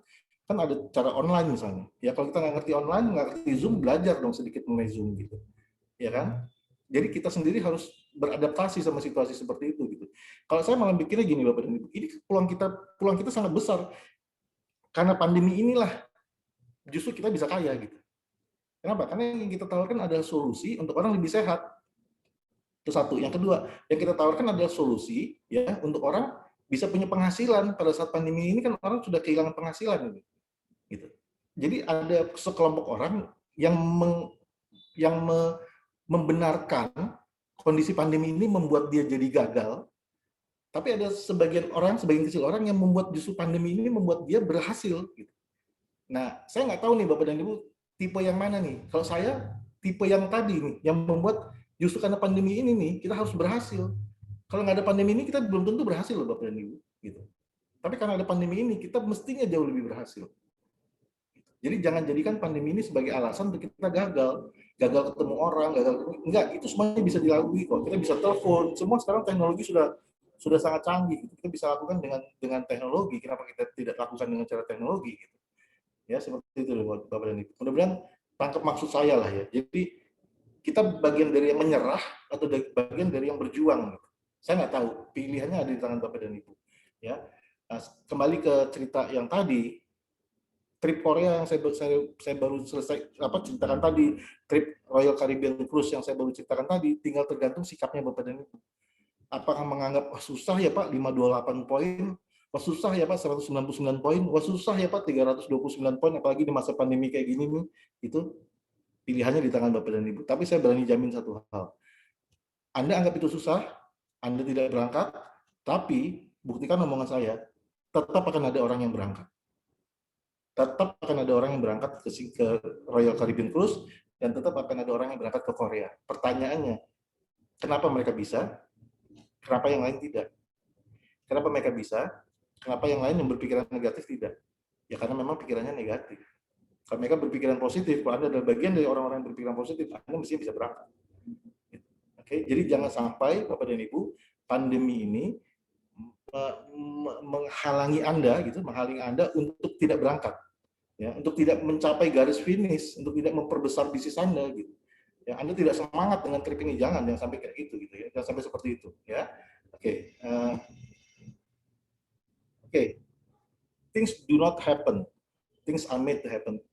Kan ada cara online misalnya. Ya kalau kita nggak ngerti online, nggak ngerti Zoom, belajar dong sedikit mengenai Zoom gitu. Ya kan? Jadi kita sendiri harus beradaptasi sama situasi seperti itu gitu. Kalau saya malah pikirnya gini Bapak dan Ibu, ini peluang kita sangat besar. Karena pandemi inilah justru kita bisa kaya gitu. Kenapa? Karena yang kita tawarkan adalah solusi untuk orang lebih sehat. Itu satu. Yang kedua, yang kita tawarkan adalah solusi ya untuk orang bisa punya penghasilan. Pada saat pandemi ini kan orang sudah kehilangan penghasilan gitu. Jadi ada sekelompok orang yang membenarkan kondisi pandemi ini membuat dia jadi gagal. Tapi ada sebagian kecil orang yang membuat justru pandemi ini membuat dia berhasil gitu. Nah, saya nggak tahu nih Bapak dan Ibu tipe yang mana nih. Kalau saya tipe yang tadi nih, yang membuat justru karena pandemi ini nih, kita harus berhasil. Kalau nggak ada pandemi ini, kita belum tentu berhasil loh Bapak dan Ibu. Gitu. Tapi karena ada pandemi ini, kita mestinya jauh lebih berhasil. Jadi jangan jadikan pandemi ini sebagai alasan untuk kita gagal. Gagal ketemu orang, enggak, itu semuanya bisa dilalui kok. Kita bisa telepon, semua sekarang teknologi sudah sangat canggih. Kita bisa lakukan dengan teknologi. Kenapa kita tidak lakukan dengan cara teknologi? Gitu. Ya, seperti itu loh Bapak dan Ibu. Mudah-mudahan tangkap maksud saya lah ya. Jadi kita bagian dari yang menyerah atau bagian dari yang berjuang. Saya nggak tahu, pilihannya ada di tangan Bapak dan Ibu. Ya, nah, kembali ke cerita yang tadi, trip Korea yang saya baru selesai ceritakan tadi, trip Royal Caribbean Cruise yang saya baru ceritakan tadi, tinggal tergantung sikapnya Bapak dan Ibu. Apakah menganggap susah ya Pak 528 poin, wah susah ya Pak 199 poin, wah susah ya Pak 329 poin, apalagi di masa pandemi kayak gini nih, itu pilihannya di tangan Bapak dan Ibu. Tapi saya berani jamin satu hal. Anda anggap itu susah, Anda tidak berangkat, tapi buktikan omongan saya, tetap akan ada orang yang berangkat. Tetap akan ada orang yang berangkat ke Royal Caribbean Cruise, dan tetap akan ada orang yang berangkat ke Korea. Pertanyaannya, kenapa mereka bisa? Kenapa yang lain tidak? Kenapa mereka bisa? Kenapa yang lain yang berpikiran negatif tidak? Ya karena memang pikirannya negatif. Kalau mereka berpikiran positif, kalau Anda adalah bagian dari orang-orang yang berpikiran positif, Anda mesti bisa berangkat. Oke, jadi jangan sampai Bapak dan Ibu pandemi ini menghalangi Anda untuk tidak berangkat, ya, untuk tidak mencapai garis finish, untuk tidak memperbesar bisnis Anda, gitu. Ya, Anda tidak semangat dengan trip ini, jangan sampai kayak gitu, ya, jangan sampai seperti itu, ya. Oke, things do not happen, things are made to happen.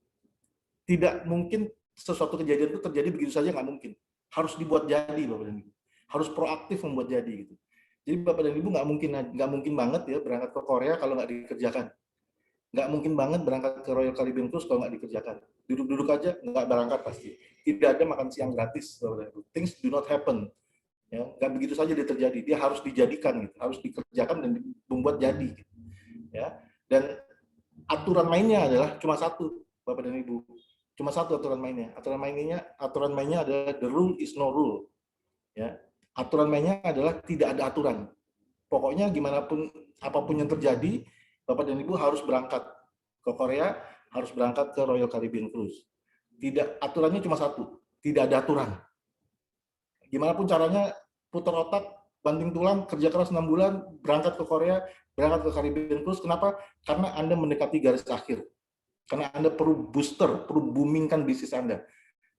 Tidak mungkin sesuatu kejadian itu terjadi begitu saja, nggak mungkin. Harus dibuat jadi, Bapak dan Ibu. Harus proaktif membuat jadi, gitu. Jadi Bapak dan Ibu nggak mungkin banget ya berangkat ke Korea kalau nggak dikerjakan. Nggak mungkin banget berangkat ke Royal Caribbean Cruise kalau nggak dikerjakan. Duduk-duduk aja nggak berangkat pasti. Tidak ada makan siang gratis, Bapak dan Ibu. Things do not happen. Ya, nggak begitu saja dia terjadi. Dia harus dijadikan, gitu. Harus dikerjakan dan membuat jadi. Gitu. Ya. Dan aturan mainnya adalah cuma satu, Bapak dan Ibu. Cuma satu aturan mainnya. Aturan mainnya adalah the rule is no rule. Ya. Aturan mainnya adalah tidak ada aturan. Pokoknya gimana pun apapun yang terjadi, Bapak dan Ibu harus berangkat ke Korea, harus berangkat ke Royal Caribbean Cruise. Aturannya cuma satu, tidak ada aturan. Gimana pun caranya, putar otak, banting tulang, kerja keras 6 bulan, berangkat ke Korea, berangkat ke Caribbean Cruise. Kenapa? Karena Anda mendekati garis akhir. Karena Anda perlu booster, perlu boomingkan bisnis Anda.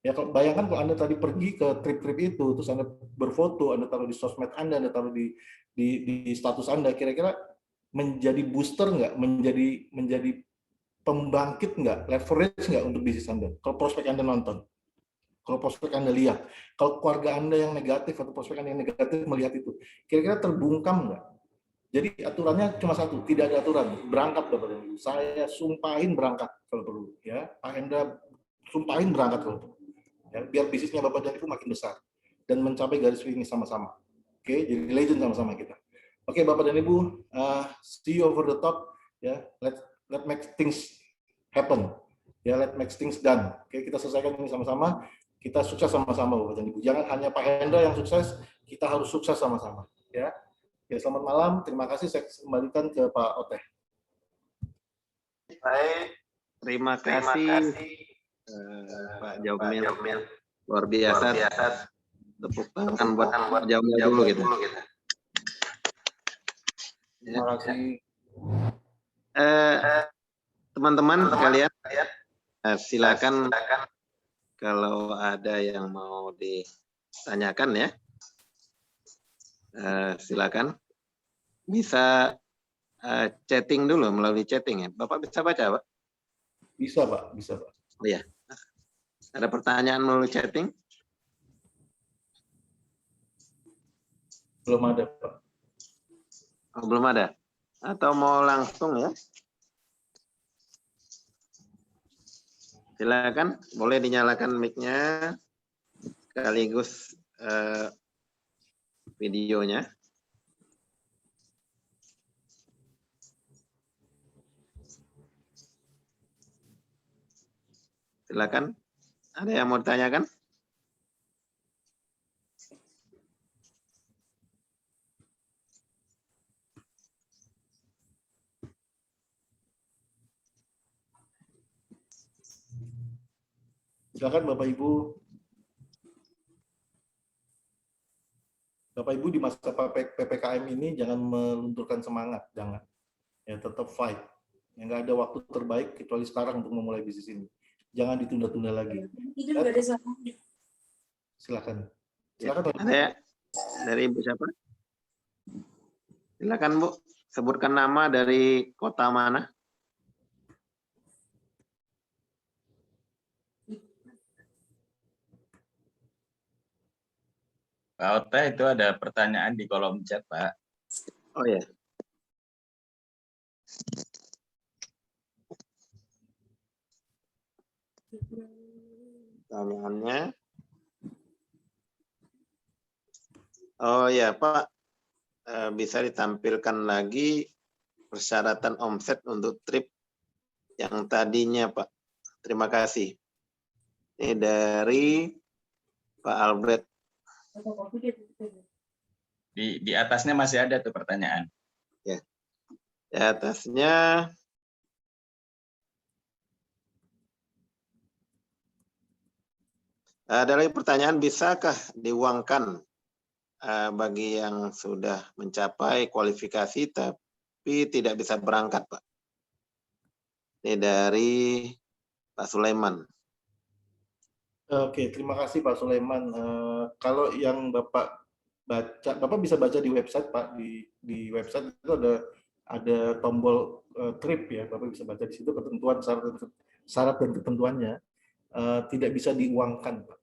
Ya, bayangkan kalau Anda tadi pergi ke trip-trip itu, terus Anda berfoto, Anda taruh di sosmed Anda taruh di status Anda, kira-kira menjadi booster nggak? Menjadi pembangkit nggak? Leverage nggak untuk bisnis Anda? Kalau prospek Anda nonton, kalau prospek Anda lihat, kalau keluarga Anda yang negatif atau prospek Anda yang negatif melihat itu, kira-kira terbungkam nggak? Jadi aturannya cuma satu, tidak ada aturan. Berangkat, Bapak dan Ibu. Saya sumpahin berangkat kalau perlu, ya. Pak Hendra sumpahin berangkat kalau perlu. Ya, biar bisnisnya Bapak dan Ibu makin besar dan mencapai garis finish sama-sama. Oke, jadi legend sama-sama kita. Oke, Bapak dan Ibu, see you over the top. Ya, let make things happen. Ya, let make things done. Oke, kita selesaikan ini sama-sama. Kita sukses sama-sama, Bapak dan Ibu. Jangan hanya Pak Hendra yang sukses, kita harus sukses sama-sama. Ya. Ya, selamat malam. Terima kasih. Saya kembalikan ke Pak Oteh. Baik, terima kasih Pak Jaumil. Luar biasa. Tepuk tangan buat Pak Jaumil dulu gitu. Terima kasih. Teman-teman sekalian, silakan kalau ada yang mau ditanyakan ya. Silakan bisa chatting dulu melalui chatting ya. Bapak bisa baca, Pak? Bisa, Pak. Bisa, Pak. Oh ya. Ada pertanyaan melalui chatting? Belum ada, Pak. Oh, belum ada. Atau mau langsung ya? Silakan, boleh dinyalakan mic-nya sekaligus videonya. Silakan. Ada yang mau ditanyakan? Silakan Bapak Ibu. Bapak Ibu di masa PPKM ini jangan melunturkan semangat, jangan. Ya, tetap fight. Ya, nggak ada waktu terbaik kecuali sekarang untuk memulai bisnis ini. Jangan ditunda-tunda lagi. Silakan. Silakan. Ada ya? Dari Ibu siapa? Silakan Bu, sebutkan nama dari kota mana? Pak Ota, itu ada pertanyaan di kolom chat, Pak. Oh ya. Pertanyaannya. Oh ya, Pak. bisa ditampilkan lagi persyaratan omset untuk trip yang tadinya, Pak. Terima kasih. Ini dari Pak Albert. Di atasnya masih ada tuh pertanyaan. Ya. Di atasnya ada lagi pertanyaan, bisakah diuangkan bagi yang sudah mencapai kualifikasi tapi tidak bisa berangkat, Pak? Ini dari Pak Sulaiman. Oke, terima kasih Pak Sulaiman. Kalau yang Bapak baca, Bapak bisa baca di website, Pak. Di website itu ada tombol trip ya. Bapak bisa baca di situ ketentuan syarat dan ketentuannya. Tidak bisa diuangkan, Pak.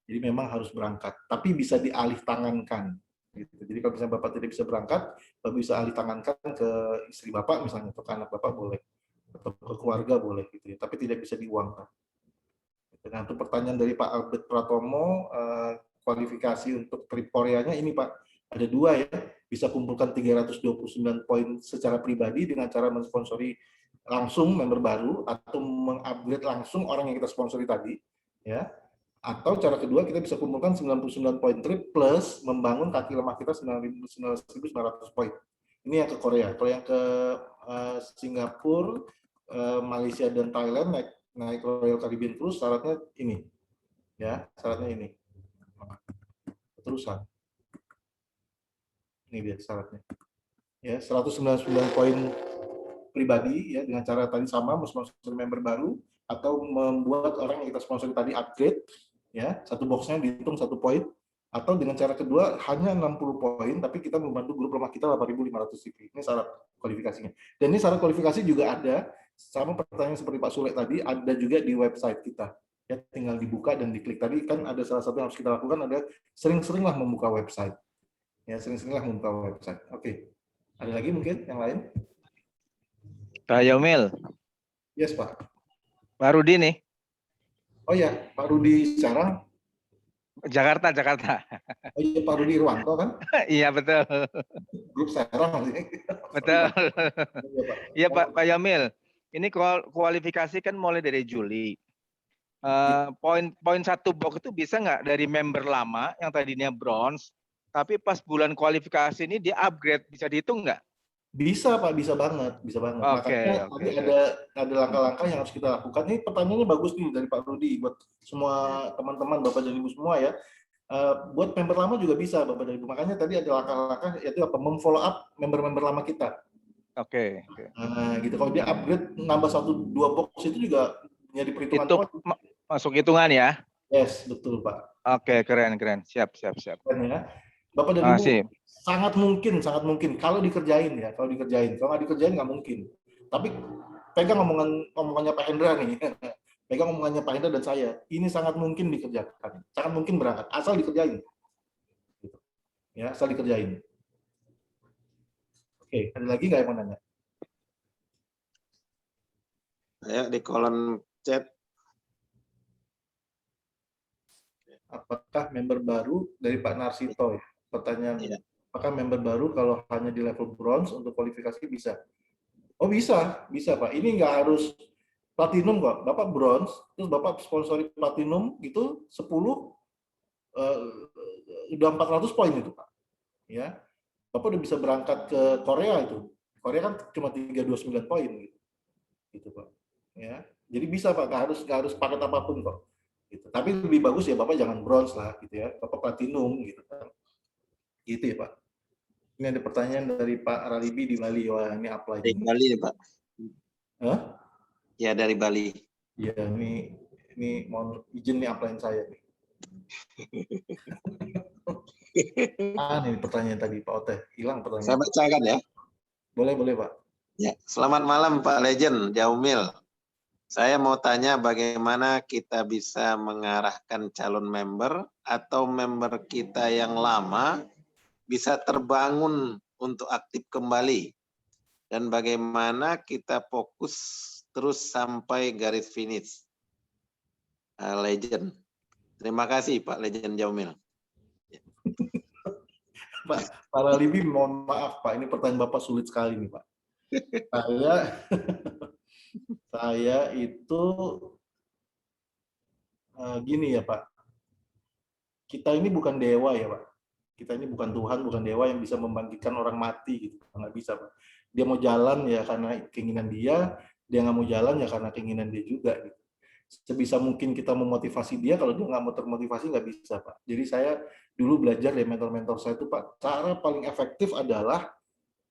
Jadi memang harus berangkat, tapi bisa dialih tangankan. Gitu. Jadi kalau misalnya Bapak tidak bisa berangkat, Bapak bisa alih tangankan ke istri Bapak misalnya, atau ke anak Bapak boleh, atau ke keluarga boleh, gitu ya. Tapi tidak bisa diuangkan. Nah, untuk pertanyaan dari Pak Albert Pratomo, kualifikasi untuk trip Koreanya ini Pak, ada 2 ya, bisa kumpulkan 329 poin secara pribadi dengan cara mensponsori langsung member baru atau mengupgrade langsung orang yang kita sponsori tadi, ya. Atau cara kedua kita bisa kumpulkan 99 poin trip plus membangun kaki lemah kita 9.900 poin. Ini yang ke Korea. Kalau yang ke Singapura, Malaysia dan Thailand naik Royal Caribbean Cruise syaratnya ini, ya, syaratnya ini. Terusan. Ini dia syaratnya. Ya, 199 poin pribadi ya dengan cara tadi sama mensponsori member baru atau membuat orang yang kita sponsori tadi upgrade ya, satu boxnya dihitung 1 poin, atau dengan cara kedua hanya 60 poin tapi kita membantu grup lemah kita 8.500 CV. Ini syarat kualifikasinya. Dan ini syarat kualifikasi juga ada sama pertanyaan seperti Pak Sule tadi, ada juga di website kita. Ya, tinggal dibuka dan diklik. Tadi kan ada salah satu yang harus kita lakukan, ada sering-seringlah membuka website. Ya, sering-seringlah membuka website. Oke. Ada lagi mungkin yang lain? Pak Yomil. Yes, Pak. Pak Rudi nih. Oh ya, Pak Rudi sekarang. Jakarta. Oh iya, Pak Rudi Irwanto kan? Iya, betul. Grup Serang. Betul. Iya, Pak Yomil. Ini kualifikasi kan mulai dari Juli. Poin 1 box itu bisa nggak dari member lama yang tadinya bronze, tapi pas bulan kualifikasi ini dia upgrade, bisa dihitung nggak? Bisa Pak, bisa banget. Makanya tadi ada langkah-langkah yang harus kita lakukan. Ini pertanyaannya bagus nih dari Pak Rudi buat semua teman-teman Bapak dan Ibu semua ya. Buat member lama juga bisa Bapak dan Ibu. Makanya tadi ada langkah-langkah yaitu apa? Memfollow up member-member lama kita. Oke. Nah, gitu. Kalau dia upgrade nambah 1-2 box itu juga jadi perhitungan. Itu masuk hitungan ya? Yes, betul Pak. Oke, keren. Siap. Keren ya. Bapak dan Ibu, sangat mungkin kalau dikerjain ya, kalau nggak dikerjain nggak mungkin. Tapi pegang omongannya Pak Hendra nih, pegang omongannya Pak Hendra dan saya, ini sangat mungkin dikerjakan, sangat mungkin berangkat, asal dikerjain. Ya, asal dikerjain. Oke, ada lagi nggak yang mau nanya? Ayo di kolom chat. Apakah member baru dari Pak Narsito ya? Pertanyaan, apakah member baru kalau hanya di level bronze untuk kualifikasi bisa? Oh bisa Pak. Ini nggak harus platinum kok. Bapak bronze, terus Bapak sponsori platinum gitu 10, udah 400 poin itu Pak. Ya, Bapak udah bisa berangkat ke Korea itu. Korea kan cuma 329 poin gitu Pak. Ya, jadi bisa Pak. Nggak harus paket apapun kok. Gitu. Tapi lebih bagus ya Bapak jangan bronze lah gitu ya. Bapak platinum gitu kan. Gitu ya Pak. Ini ada pertanyaan dari Pak Ralibi di Bali. Wah, ini apply. Dari Bali ya Pak. Hah? Ya dari Bali. Ya ini mohon izin nih apply saya nih. Ini pertanyaan tadi Pak Ote. Hilang pertanyaan. Saya bacakan ya. Boleh Pak. Ya, selamat malam Pak Legend Jaumil. Saya mau tanya bagaimana kita bisa mengarahkan calon member atau member kita yang lama bisa terbangun untuk aktif kembali, dan bagaimana kita fokus terus sampai garis finish. Legend. Terima kasih Pak Legend Jaumil. Pak Alibi, mohon maaf Pak, ini pertanyaan Bapak sulit sekali nih Pak. Saya itu gini ya Pak, kita ini bukan dewa ya Pak. Kita ini bukan Tuhan, bukan dewa yang bisa membangkitkan orang mati gitu. Nggak bisa Pak. Dia mau jalan ya karena keinginan dia nggak mau jalan ya karena keinginan dia juga gitu. Sebisa mungkin kita memotivasi dia, kalau dia nggak mau termotivasi nggak bisa Pak. Jadi saya dulu belajar dari mentor-mentor saya itu Pak, cara paling efektif adalah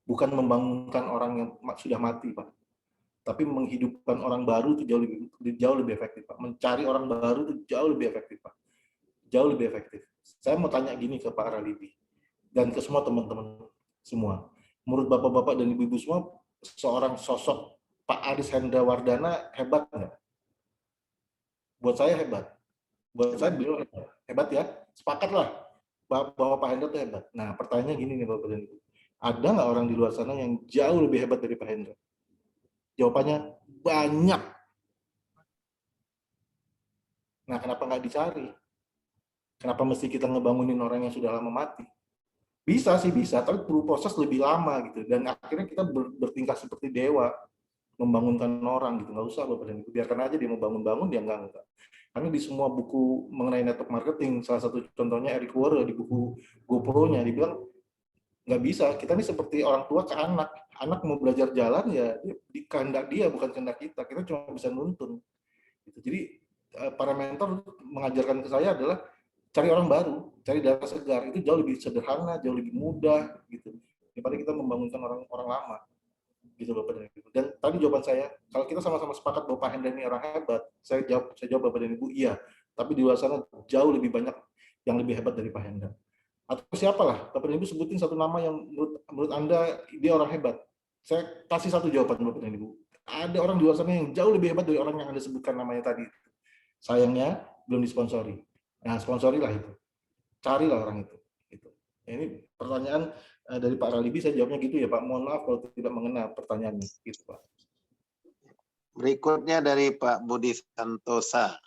bukan membangunkan orang yang sudah mati Pak, tapi menghidupkan orang baru itu jauh lebih efektif Pak. Mencari orang baru itu jauh lebih efektif Pak. Jauh lebih efektif. Saya mau tanya gini ke Pak Ralibi dan ke semua teman-teman semua. Menurut Bapak-bapak dan Ibu-ibu semua, seorang sosok Pak Aris Hendra Wardana hebat nggak? Buat saya hebat. Buat saya beliau hebat. Hebat ya? Sepakatlah bahwa Pak Hendra itu hebat. Nah, pertanyaannya gini nih Bapak dan Ibu. Ada nggak orang di luar sana yang jauh lebih hebat dari Pak Hendra? Jawabannya banyak. Nah, kenapa nggak dicari? Kenapa mesti kita ngebangunin orang yang sudah lama mati? Bisa sih bisa, tapi perlu proses lebih lama gitu. Dan akhirnya kita bertingkah seperti dewa, membangunkan orang gitu. Nggak usah Bapak dan Ibu, biarkan aja dia mau bangun-bangun, dia enggak. Karena di semua buku mengenai network marketing, salah satu contohnya Eric Worre di buku GoPro-nya, dibilang nggak bisa, kita ini seperti orang tua ke anak. Anak mau belajar jalan ya di kehendak dia, bukan kehendak kita. Kita cuma bisa nuntun. Jadi para mentor mengajarkan ke saya adalah cari orang baru, cari darah segar. Itu jauh lebih sederhana, jauh lebih mudah gitu daripada kita membangunkan orang lama. Gitu Bapak dan Ibu. Dan tadi jawaban saya, kalau kita sama-sama sepakat bahwa Pak Hendra ini orang hebat, saya jawab Bapak dan Ibu iya. Tapi di luar sana jauh lebih banyak yang lebih hebat dari Pak Hendra. Atau siapalah, Bapak dan Ibu sebutin satu nama yang menurut Anda dia orang hebat. Saya kasih satu jawaban Bapak dan Ibu. Ada orang di luar sana yang jauh lebih hebat dari orang yang Anda sebutkan namanya tadi. Sayangnya belum disponsori. Nah, sponsorilah itu. Carilah orang itu. Gitu. Ini pertanyaan dari Pak Ralibi, saya jawabnya gitu ya Pak. Mohon maaf kalau tidak mengenal pertanyaannya. Gitu Pak. Berikutnya dari Pak Budi Santosa.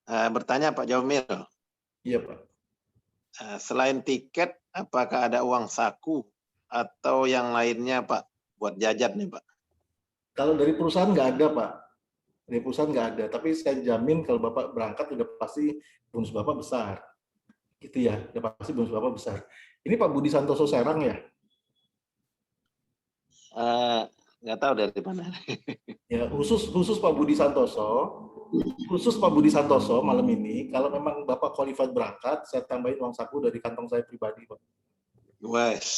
Bertanya Pak Jamil. Iya Pak. Selain tiket, apakah ada uang saku atau yang lainnya Pak? Buat jajan nih Pak. Kalau dari perusahaan nggak ada Pak. Dari perusahaan nggak ada. Tapi saya jamin kalau Bapak berangkat udah pasti bonus Bapak besar. Gitu ya, udah pasti bonus Bapak besar. Ini Pak Budi Santoso Serang ya? Nggak tahu dari mana. Ya, khusus Pak Budi Santoso malam ini, kalau memang Bapak qualified berangkat, saya tambahin uang saku dari kantong saya pribadi, Pak. Wes.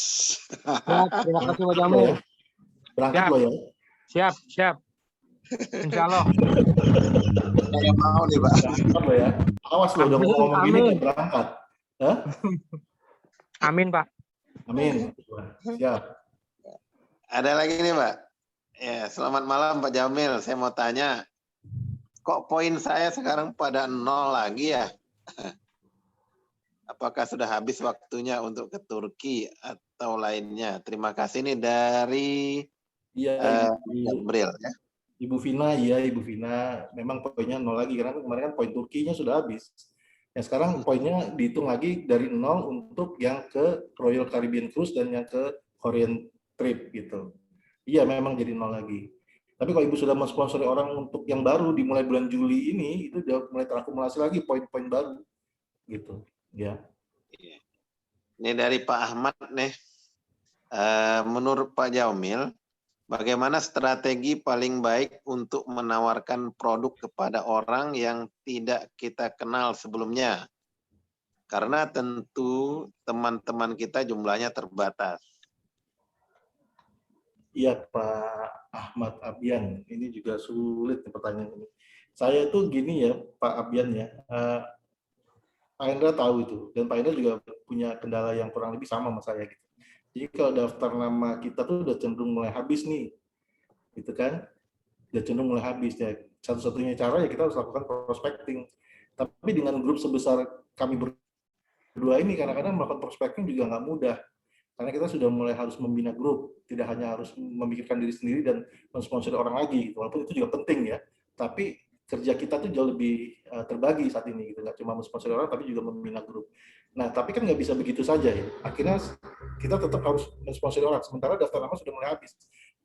Terima kasih Pak Jamil. Berangkat Pak ya? Siap. Insya Allah. Saya mau nih Pak. Berangkat Pak ya. Awas loh, udah ngomong gini kan berangkat. Hah? Amin Pak. Amin. Siap. Ada lagi nih Pak. Ya, selamat malam Pak Jamil. Saya mau tanya, kok poin saya sekarang pada 0 lagi ya? Apakah sudah habis waktunya untuk ke Turki atau lainnya? Terima kasih nih dari Bril ya. Ibu Vina, iya Ibu Vina. Memang poinnya 0 lagi karena kemarin kan poin Turkinya sudah habis. Ya sekarang poinnya dihitung lagi dari 0 untuk yang ke Royal Caribbean Cruise dan yang ke Korean Trip gitu. Iya memang jadi 0 lagi. Tapi kalau Ibu sudah mensponsori orang untuk yang baru dimulai bulan Juli ini, itu sudah mulai terakumulasi lagi poin-poin baru, gitu. Ya. Ini dari Pak Ahmad nih. Menurut Pak Jamil, bagaimana strategi paling baik untuk menawarkan produk kepada orang yang tidak kita kenal sebelumnya? Karena tentu teman-teman kita jumlahnya terbatas. Iya Pak Ahmad Abian, ini juga sulit pertanyaan ini. Saya tuh gini ya Pak Abian ya, Pak Hendra tahu itu, dan Pak Hendra juga punya kendala yang kurang lebih sama sama saya gitu. Jadi kalau daftar nama kita tuh udah cenderung mulai habis nih, gitu kan? Udah cenderung mulai habis ya. Satu-satunya cara ya kita harus lakukan prospecting. Tapi dengan grup sebesar kami berdua ini, kadang-kadang melakukan prospecting juga nggak mudah. Karena kita sudah mulai harus membina grup, tidak hanya harus memikirkan diri sendiri dan mensponsori orang lagi, walaupun itu juga penting ya. Tapi kerja kita tuh jauh lebih terbagi saat ini, gitu. Nggak cuma mensponsori orang, tapi juga membina grup. Nah, tapi kan nggak bisa begitu saja ya. Akhirnya kita tetap harus mensponsori orang. Sementara daftar nama sudah mulai habis.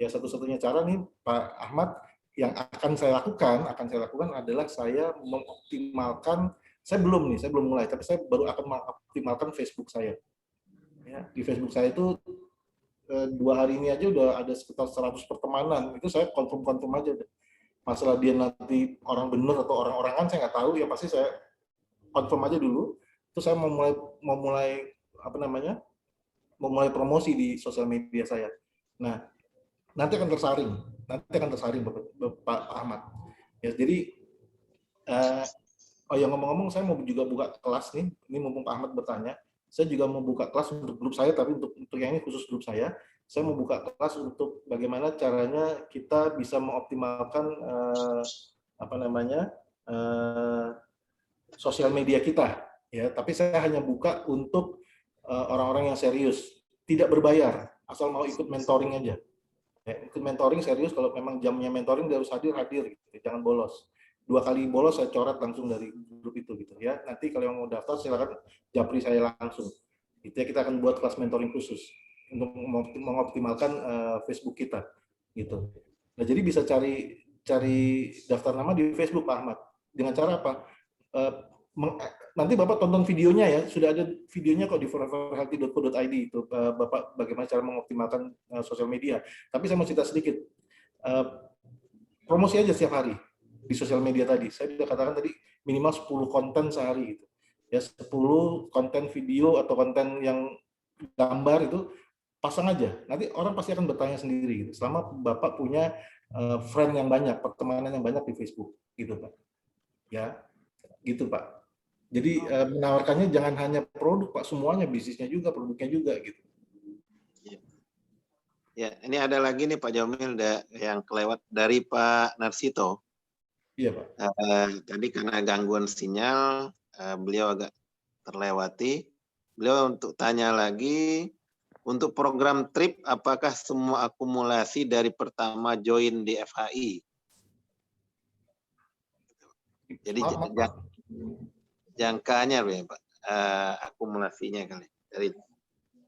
Ya satu-satunya cara nih Pak Ahmad yang akan saya lakukan adalah saya mengoptimalkan. Saya belum mulai, tapi saya baru akan mengoptimalkan Facebook saya. Ya, di Facebook saya itu 2 hari ini aja udah ada sekitar 100 pertemanan. Itu saya confirm aja udah. Masalah dia nanti orang bener atau orang-orangan saya nggak tahu, ya pasti saya confirm aja dulu. Terus saya mau mulai promosi di sosial media saya. Nah, nanti akan tersaring Pak Ahmad. Ya, jadi yang ngomong-ngomong saya mau juga buka kelas nih. Ini mumpung Pak Ahmad bertanya, saya juga mau buka kelas untuk grup saya, tapi untuk yang ini khusus grup saya. Saya mau buka kelas untuk bagaimana caranya kita bisa mengoptimalkan sosial media kita. Ya, tapi saya hanya buka untuk orang-orang yang serius, tidak berbayar, asal mau ikut mentoring aja. Ya, ikut mentoring serius, kalau memang jamnya mentoring dia harus hadir gitu, jangan bolos. 2 kali bolos saya coret langsung dari grup itu gitu ya. Nanti kalau yang mau daftar silakan japri saya langsung. Itu ya, kita akan buat kelas mentoring khusus untuk mengoptimalkan Facebook kita gitu. Nah, jadi bisa cari daftar nama di Facebook Pak Ahmad. Dengan cara apa? Nanti Bapak tonton videonya ya, sudah ada videonya kok di foreverhealthy.co.id itu Bapak bagaimana cara mengoptimalkan sosial media. Tapi saya mau cerita sedikit. Promosi aja setiap hari di sosial media tadi. Saya sudah katakan tadi minimal 10 konten sehari gitu. Ya 10 konten video atau konten yang gambar itu pasang aja. Nanti orang pasti akan bertanya sendiri gitu. Selama Bapak punya friend yang banyak, pertemanan yang banyak di Facebook gitu, Pak. Ya. Gitu, Pak. Jadi menawarkannya jangan hanya produk, Pak, semuanya, bisnisnya juga, produknya juga gitu. Ya, ini ada lagi nih Pak Jamil yang kelewat dari Pak Narsito. Iya, Pak. Tadi karena gangguan sinyal, beliau agak terlewati. Beliau untuk tanya lagi, untuk program TRIP, apakah semua akumulasi dari pertama join di FHI? Jadi jangkanya ya Pak, akumulasinya kali dari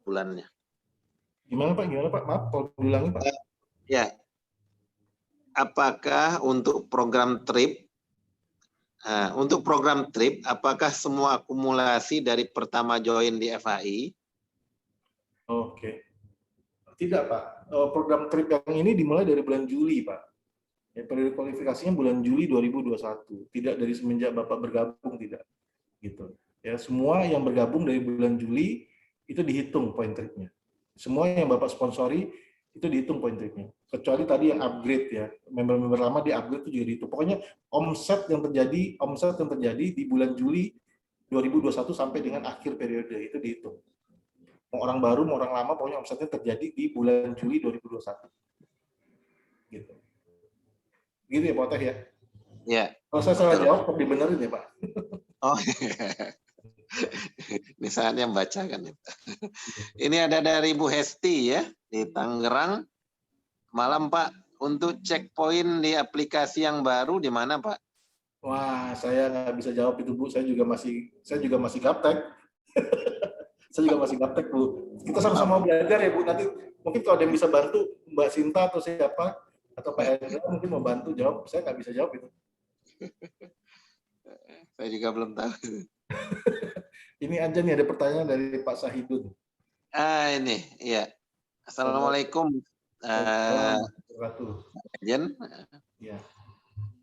bulannya. Gimana Pak? Maaf, kalau diulangi Pak. Ya, apakah untuk program TRIP, apakah semua akumulasi dari pertama join di FHI? Oke. Tidak Pak, program TRIP yang ini dimulai dari bulan Juli Pak. Ya, periode kualifikasinya bulan Juli 2021. Tidak dari semenjak Bapak bergabung, tidak. Gitu. Ya, semua yang bergabung dari bulan Juli itu dihitung poin tripnya. Semua yang Bapak sponsori itu dihitung poin tripnya. Kecuali tadi yang upgrade ya, member-member lama di upgrade itu juga dihitung. Pokoknya omset yang terjadi di bulan Juli 2021 sampai dengan akhir periode itu dihitung. Mau orang baru, mau orang lama, pokoknya omsetnya terjadi di bulan Juli 2021. Gitu. Gitu ya Pak Teh ya? Ya. Kalau saya salah jawab, kok dibenerin ya Pak? Oh, ini saatnya membacakan. Ini ada dari Bu Hesti ya, di Tangerang. Malam Pak, untuk checkpoint di aplikasi yang baru di mana Pak? Wah, saya nggak bisa jawab itu Bu. Saya juga masih gaptek. Saya juga masih gaptek Bu. Kita sama-sama belajar ya Bu. Nanti mungkin kalau ada yang bisa bantu Mbak Sinta atau siapa atau Pak Hendra mungkin mau bantu jawab. Saya nggak bisa jawab itu. Saya juga belum tahu. Ini aja nih ada pertanyaan dari Pak Sahidun. Ini ya. Assalamualaikum. Jen. Ya.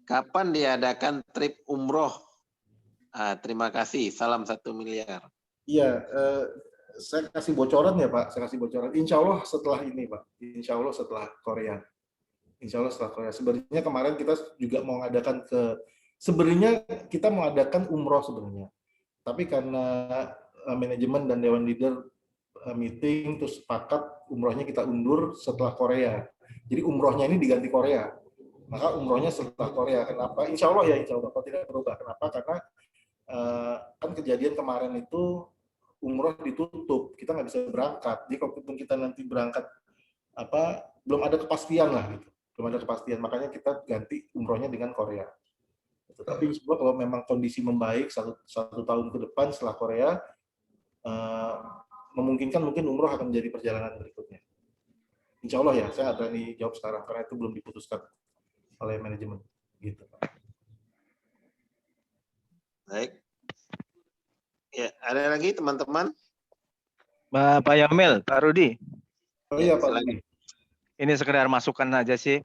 Kapan diadakan trip umroh? Terima kasih. Salam 1 miliar. Iya, saya kasih bocoran ya Pak. Saya kasih bocoran. Insya Allah setelah ini Pak. Insya Allah setelah Korea. Insya Allah setelah Korea. Sebenarnya kemarin kita juga mau mengadakan sebenarnya kita mau adakan umroh sebenarnya. Tapi karena manajemen dan dewan leader meeting terus sepakat umrohnya kita undur setelah Korea. Jadi umrohnya ini diganti Korea. Maka umrohnya setelah Korea. Kenapa? Insya Allah ya, insya Allah kalau tidak berubah. Kenapa? Karena kan kejadian kemarin itu umroh ditutup, kita nggak bisa berangkat. Jadi kalau kita nanti berangkat belum ada kepastian lah gitu. Belum ada kepastian, makanya kita ganti umrohnya dengan Korea. Tapi kalau memang kondisi membaik satu tahun ke depan setelah Korea, memungkinkan mungkin umroh akan menjadi perjalanan berikutnya. Insya Allah ya, saya nggak berani jawab sekarang karena itu belum diputuskan oleh manajemen. Gitu. Baik. Ya, ada lagi teman-teman? Pak Yamil, Pak Rudi. Oh iya Pak Rudi. Ini sekedar masukan aja sih.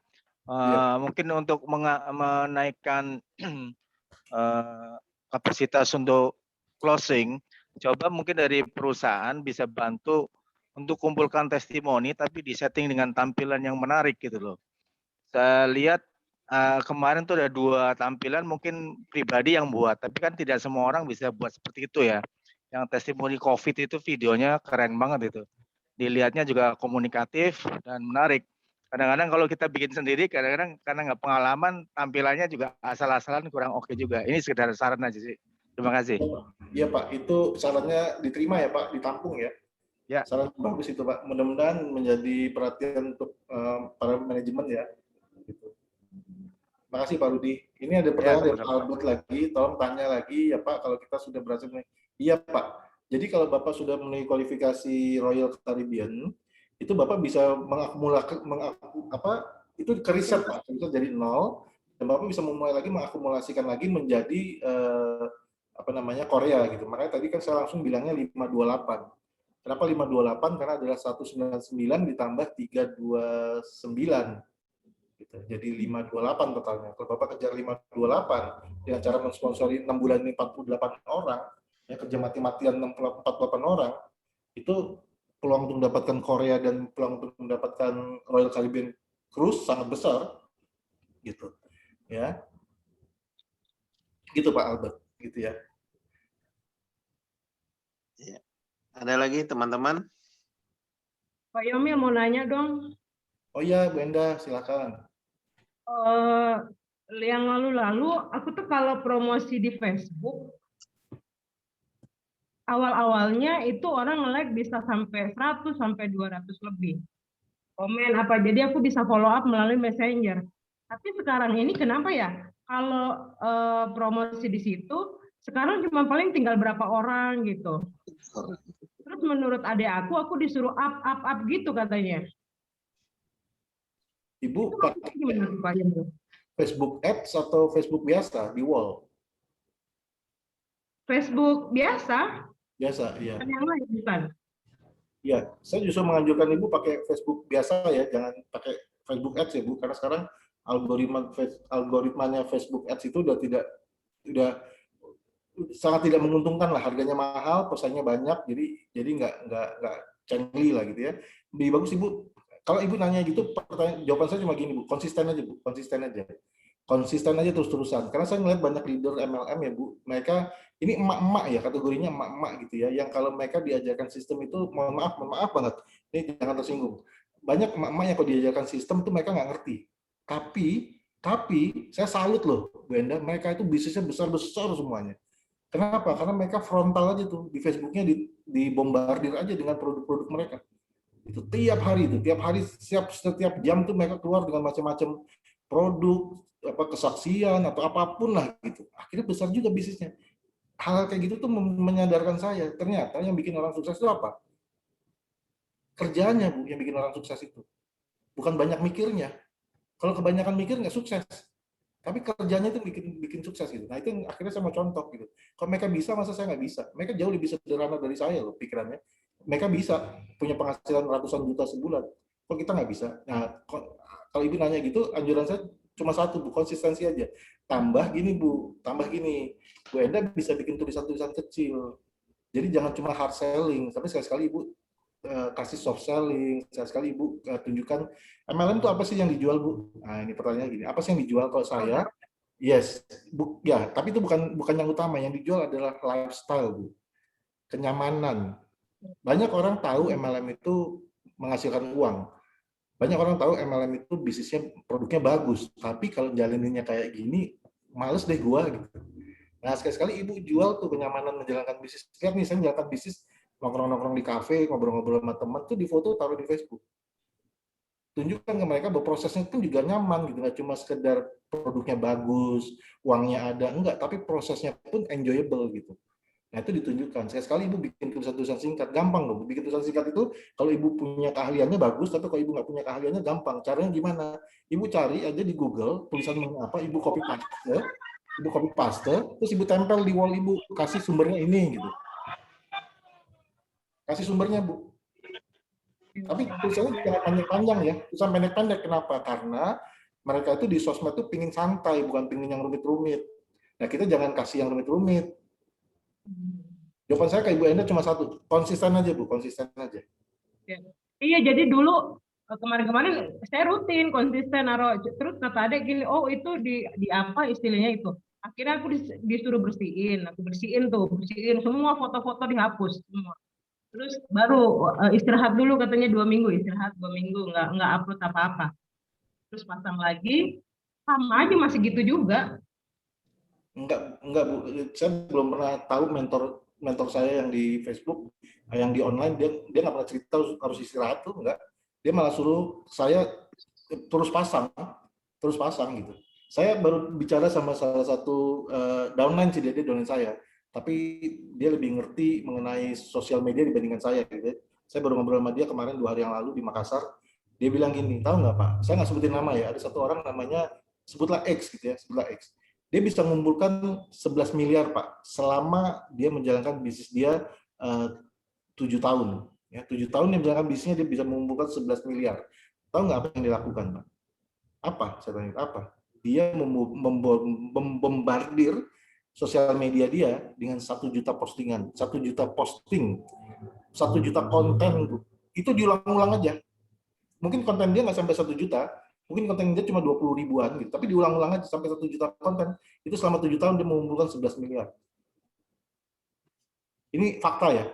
Mungkin untuk menaikkan kapasitas untuk closing, coba mungkin dari perusahaan bisa bantu untuk kumpulkan testimoni tapi disetting dengan tampilan yang menarik gitu loh. Saya lihat kemarin tuh ada 2 tampilan mungkin pribadi yang buat, tapi kan tidak semua orang bisa buat seperti itu ya. Yang testimoni COVID itu videonya keren banget itu. Dilihatnya juga komunikatif dan menarik. Kadang-kadang kalau kita bikin sendiri, kadang-kadang karena nggak pengalaman, tampilannya juga asal-asalan kurang oke juga. Ini sekedar saran aja sih. Terima kasih. Iya Pak, itu sarannya diterima ya Pak, ditampung ya. Ya. Saran bagus itu Pak. Mudah-mudahan menjadi perhatian untuk para manajemen ya. Gitu. Terima kasih Pak Rudi. Ini ada pertanyaan dari Albert lagi, tolong tanya lagi ya Pak, kalau kita sudah berhasil. Iya Pak. Jadi kalau Bapak sudah memenuhi kualifikasi Royal Caribbean, itu Bapak bisa itu ke riset Pak, riset dari nol, dan Bapak bisa memulai lagi mengakumulasikan lagi menjadi Korea gitu. Makanya tadi kan saya langsung bilangnya 528. Kenapa 528? Karena adalah 199 ditambah 329. Gitu. Jadi 528 totalnya. Kalau Bapak kejar 528 dengan cara mensponsori 6 bulan ini 48 orang, ya kerja mati-matian 48 orang, itu peluang untuk mendapatkan Korea dan peluang untuk mendapatkan Royal Caribbean Cruise sangat besar. Gitu. Ya. Gitu Pak Albert, gitu ya. Ada lagi teman-teman? Pak Yomil mau nanya dong. Oh iya, Bu Enda, silakan. Yang lalu-lalu aku tuh kalau promosi di Facebook, awal-awalnya itu orang nge-like bisa sampai 100 sampai 200 lebih. Komen apa, jadi aku bisa follow up melalui Messenger. Tapi sekarang ini kenapa ya? Kalau promosi di situ, sekarang cuma paling tinggal berapa orang gitu. Terus menurut adik aku disuruh up gitu katanya. Ibu pakai Facebook Ads atau Facebook biasa di wall? Facebook biasa. Biasa, iya. Yang lain bukan? Iya, saya justru menganjurkan Ibu pakai Facebook biasa ya, jangan pakai Facebook Ads ya Bu, karena sekarang algoritmanya Facebook Ads itu udah sangat tidak menguntungkan lah, harganya mahal, pesannya banyak, jadi nggak cengli lah gitu ya. Lebih bagus Ibu, kalau Ibu nanya gitu, jawaban saya cuma gini Bu, konsisten aja Bu, konsisten aja terus-terusan. Karena saya ngeliat banyak leader MLM ya Bu, mereka ini emak-emak ya, kategorinya emak-emak gitu ya, yang kalau mereka diajarkan sistem itu, mohon maaf banget, ini jangan tersinggung. Banyak emak-emak yang kalau diajarkan sistem itu mereka nggak ngerti. Tapi saya salut loh Bu Enda, mereka itu bisnisnya besar-besar semuanya. Kenapa? Karena mereka frontal aja tuh di Facebooknya dibombardir aja dengan produk-produk mereka. Itu tiap hari setiap jam tuh mereka keluar dengan macam-macam produk, kesaksian atau apapun lah gitu. Akhirnya besar juga bisnisnya. Hal kayak gitu tuh menyadarkan saya, ternyata yang bikin orang sukses itu apa? Kerjanya Bu yang bikin orang sukses itu. Bukan banyak mikirnya. Kalau kebanyakan mikir nggak sukses. Tapi kerjanya itu bikin sukses gitu. Nah itu yang akhirnya saya mau contoh gitu. Kalau mereka bisa, masa saya nggak bisa? Mereka jauh lebih sederhana dari saya loh pikirannya. Mereka bisa punya penghasilan ratusan juta sebulan. Kok kita nggak bisa? Nah kalau Ibu nanya gitu, anjuran saya cuma satu Bu, konsistensi aja. Tambah gini Bu, tambah gini. Bu Enda bisa bikin tulisan-tulisan kecil. Jadi jangan cuma hard selling, tapi sekali-sekali Ibu kasih soft selling, sekali-sekali Ibu tunjukkan MLM itu apa sih yang dijual Bu? Nah ini pertanyaan gini, apa sih yang dijual kalau saya? Yes, Bu, ya, tapi itu bukan yang utama, yang dijual adalah lifestyle Bu, kenyamanan. Banyak orang tahu MLM itu menghasilkan uang, banyak orang tahu MLM itu bisnisnya produknya bagus, tapi kalau jalaninnya kayak gini, males deh gua gitu. Nah sekali-sekali Ibu jual tuh kenyamanan menjalankan bisnis. Lihat nih saya menjalankan bisnis nongkrong-nongkrong di kafe, ngobrol-ngobrol sama teman tuh di foto taruh di Facebook. Tunjukkan ke mereka bahwa prosesnya pun juga nyaman gitu, nggak cuma sekedar produknya bagus, uangnya ada, enggak, tapi prosesnya pun enjoyable gitu. Nah, itu ditunjukkan. Sekali Ibu bikin tulisan-tulisan singkat, gampang loh. Bikin tulisan singkat itu, kalau Ibu punya keahliannya bagus, tapi kalau Ibu nggak punya keahliannya gampang. Caranya gimana? Ibu cari aja di Google, tulisan apa, Ibu copy paste, terus Ibu tempel di wall Ibu, kasih sumbernya ini, gitu. Kasih sumbernya, Bu. Tapi tulisannya jangan panjang-panjang ya, tulisan pendek-pendek. Kenapa? Karena mereka itu di sosmed itu pingin santai, bukan pingin yang rumit-rumit. Nah, kita jangan kasih yang rumit-rumit. Jawaban saya ke Ibu Enda cuma satu, konsisten aja Bu, konsisten aja. Iya, jadi dulu kemarin-kemarin saya rutin konsisten naruh, terus kata adek gini, oh itu di apa istilahnya itu. Akhirnya aku disuruh bersihin, aku bersihin semua foto-foto dihapus semua. Terus baru istirahat dulu katanya 2 minggu, istirahat 2 minggu nggak upload apa-apa. Terus pasang lagi, sama aja masih gitu juga. Enggak Bu, saya belum pernah tahu mentor saya yang di Facebook, yang di online, dia nggak pernah cerita harus istirahat tuh, enggak. Dia malah suruh saya terus pasang gitu. Saya baru bicara sama salah satu downline sih, dia downline saya, tapi dia lebih ngerti mengenai sosial media dibandingkan saya gitu. Saya baru ngobrol sama dia kemarin 2 hari yang lalu di Makassar. Dia bilang gini, tahu nggak Pak, saya nggak sebutin nama ya, ada satu orang namanya, sebutlah X gitu ya, sebutlah X. Dia bisa mengumpulkan 11 miliar Pak, selama dia menjalankan bisnis dia 7 tahun. Ya, 7 tahun dia menjalankan bisnisnya, dia bisa mengumpulkan 11 miliar. Tahu nggak apa yang dilakukan Pak? Apa? Saya tanya, apa? Dia membombardir sosial media dia dengan 1 juta postingan, 1 juta posting, 1 juta konten. Itu diulang-ulang aja. Mungkin konten dia nggak sampai 1 juta, mungkin konten dia cuma 20 ribuan gitu, tapi diulang-ulang aja sampai 1 juta konten. Itu selama 7 tahun dia mengumpulkan 11 miliar. Ini fakta ya.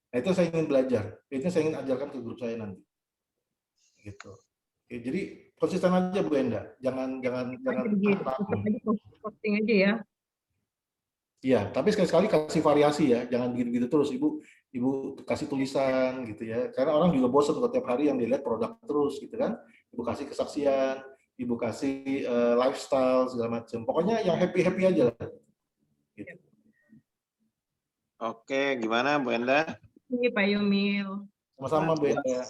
Nah, itu saya ingin belajar. Itu saya ingin ajarkan ke grup saya nanti. Gitu. Oke, jadi konsisten aja Bu Enda. Jangan posting aja ya. Iya, tapi sekali-sekali kasih variasi ya. Jangan gitu-gitu terus. Ibu kasih tulisan gitu ya. Karena orang juga bosan kalau tiap hari yang dilihat produk terus gitu kan. Ibu kasih kesaksian, Ibu kasih lifestyle segala macam. Pokoknya yang happy-happy aja lah. Gitu. Oke, gimana Bu Enda? Ini Pak Yomil. Sama-sama Bu Enda.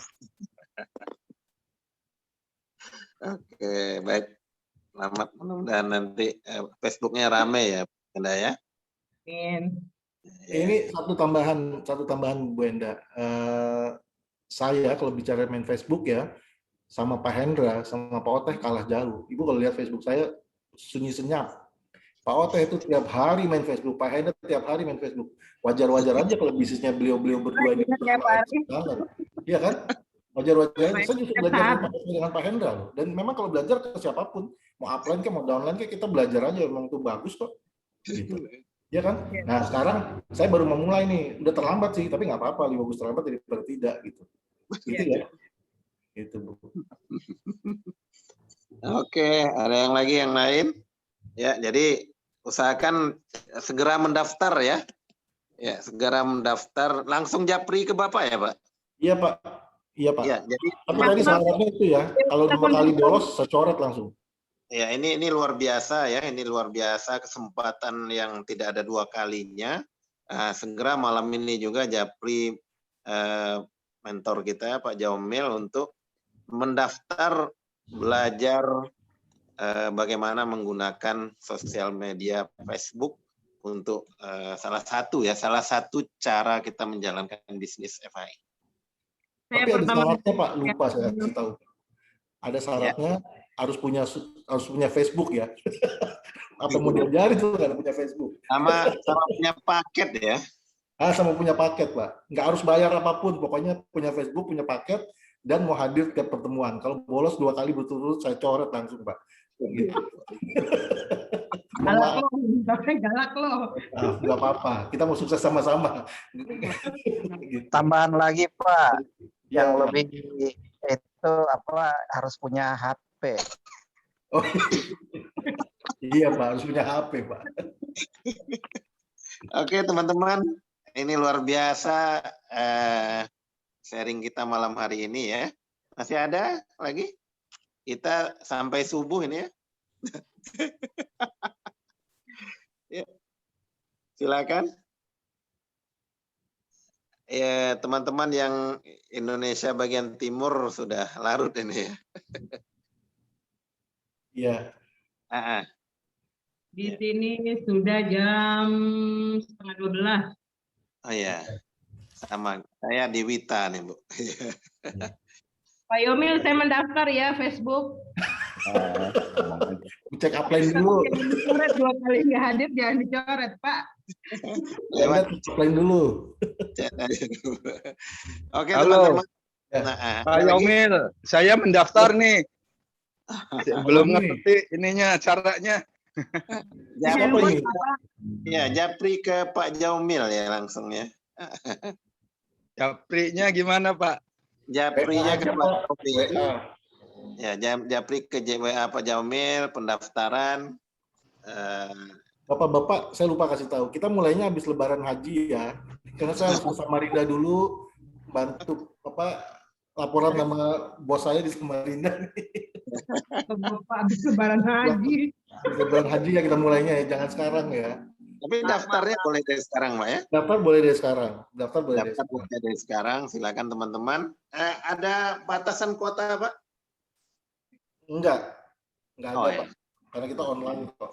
Oke, baik. Selamat, mudah-mudahan nanti Facebooknya rame ya Bu Enda ya. Ini satu tambahan Bu Enda. Saya kalau bicara main Facebook ya, sama Pak Hendra, sama Pak Oteh kalah jauh. Ibu kalau lihat Facebook saya sunyi senyap. Pak Oteh itu tiap hari main Facebook, Pak Hendra tiap hari main Facebook. Wajar-wajar aja kalau bisnisnya beliau berdua ini. Iya kan? Wajar-wajar aja. Saya justru belajar dengan Pak Hendra loh. Dan memang kalau belajar ke siapapun, mau upline ke mau downline ke, kita belajar aja, memang itu bagus kok. Gitu. Iya kan? Nah sekarang saya baru memulai nih, udah terlambat sih, tapi nggak apa-apa, lebih bagus terlambat daripada tidak gitu. Gitu ya. Gitu Bu. Oke, ada yang lain? Ya, jadi usahakan segera mendaftar ya. Ya, segera mendaftar. Langsung japri ke Bapak ya, Pak? Iya, Pak. Iya, Pak. Ya, jadi tapi tadi syaratnya itu ya, kalau 2 kali bolos, saya coret langsung. Ya, ini luar biasa ya. Ini luar biasa kesempatan yang tidak ada 2 kalinya. Segera malam ini juga japri mentor kita Pak Jaumil untuk mendaftar belajar bagaimana menggunakan sosial media Facebook untuk salah satu cara kita menjalankan bisnis FI. Tapi ada syaratnya Pak, lupa saya kasih tahu. Ada syaratnya harus punya Facebook ya. Apa mau diajari tuh nggak punya Facebook? Sama punya paket ya. Sama punya paket Pak. Nggak harus bayar apapun, pokoknya punya Facebook, punya paket, dan mau hadir tiap pertemuan. Kalau bolos 2 kali berturut-turut, saya coret langsung Pak. Gitu. Galak lo. Nggak apa-apa, kita mau sukses sama-sama. Tambahan lagi Pak, yang lebih itu harus punya HP. Oh, iya Pak, harus punya HP Pak. Oke teman-teman, ini luar biasa sharing kita malam hari ini ya. Masih ada lagi? Kita sampai subuh ini ya. Ya. Silakan. Ya, teman-teman yang Indonesia bagian timur sudah larut ini ya. Iya. Di sini sudah jam 11:30. Oh ya, sama. Saya di Wita nih, Bu. Pak Yomil, saya mendaftar ya Facebook. Cek upline dulu. Dicoret 2 kali nggak hadir, jangan dicoret, Pak. Lewat upline dulu. Oke, Halo. teman-teman. Nah, Pak Yomil, saya mendaftar nih. Belum ngerti ininya caranya. Japri, ya, Japri ke Pak Jaumil ya langsung ya. Japrinya gimana, Pak? Japrinya ke Pak Jaumil. Ya, Japri ke WA Pak Jaumil, pendaftaran. Bapak-bapak, saya lupa kasih tahu. Kita mulainya habis Lebaran Haji ya. Karena saya harus ke Samarinda dulu, bantu laporan nama bos saya di Samarinda. Bapak habis Lebaran Haji. Lebaran Haji ya kita mulainya ya, jangan sekarang ya. Tapi daftarnya boleh dari sekarang, Pak ya? Daftar boleh dari sekarang. Daftar boleh dari sekarang. Silakan teman-teman. Ada batasan kuota, Pak? Enggak ada, Oh, ya. Pak. Karena kita online kok.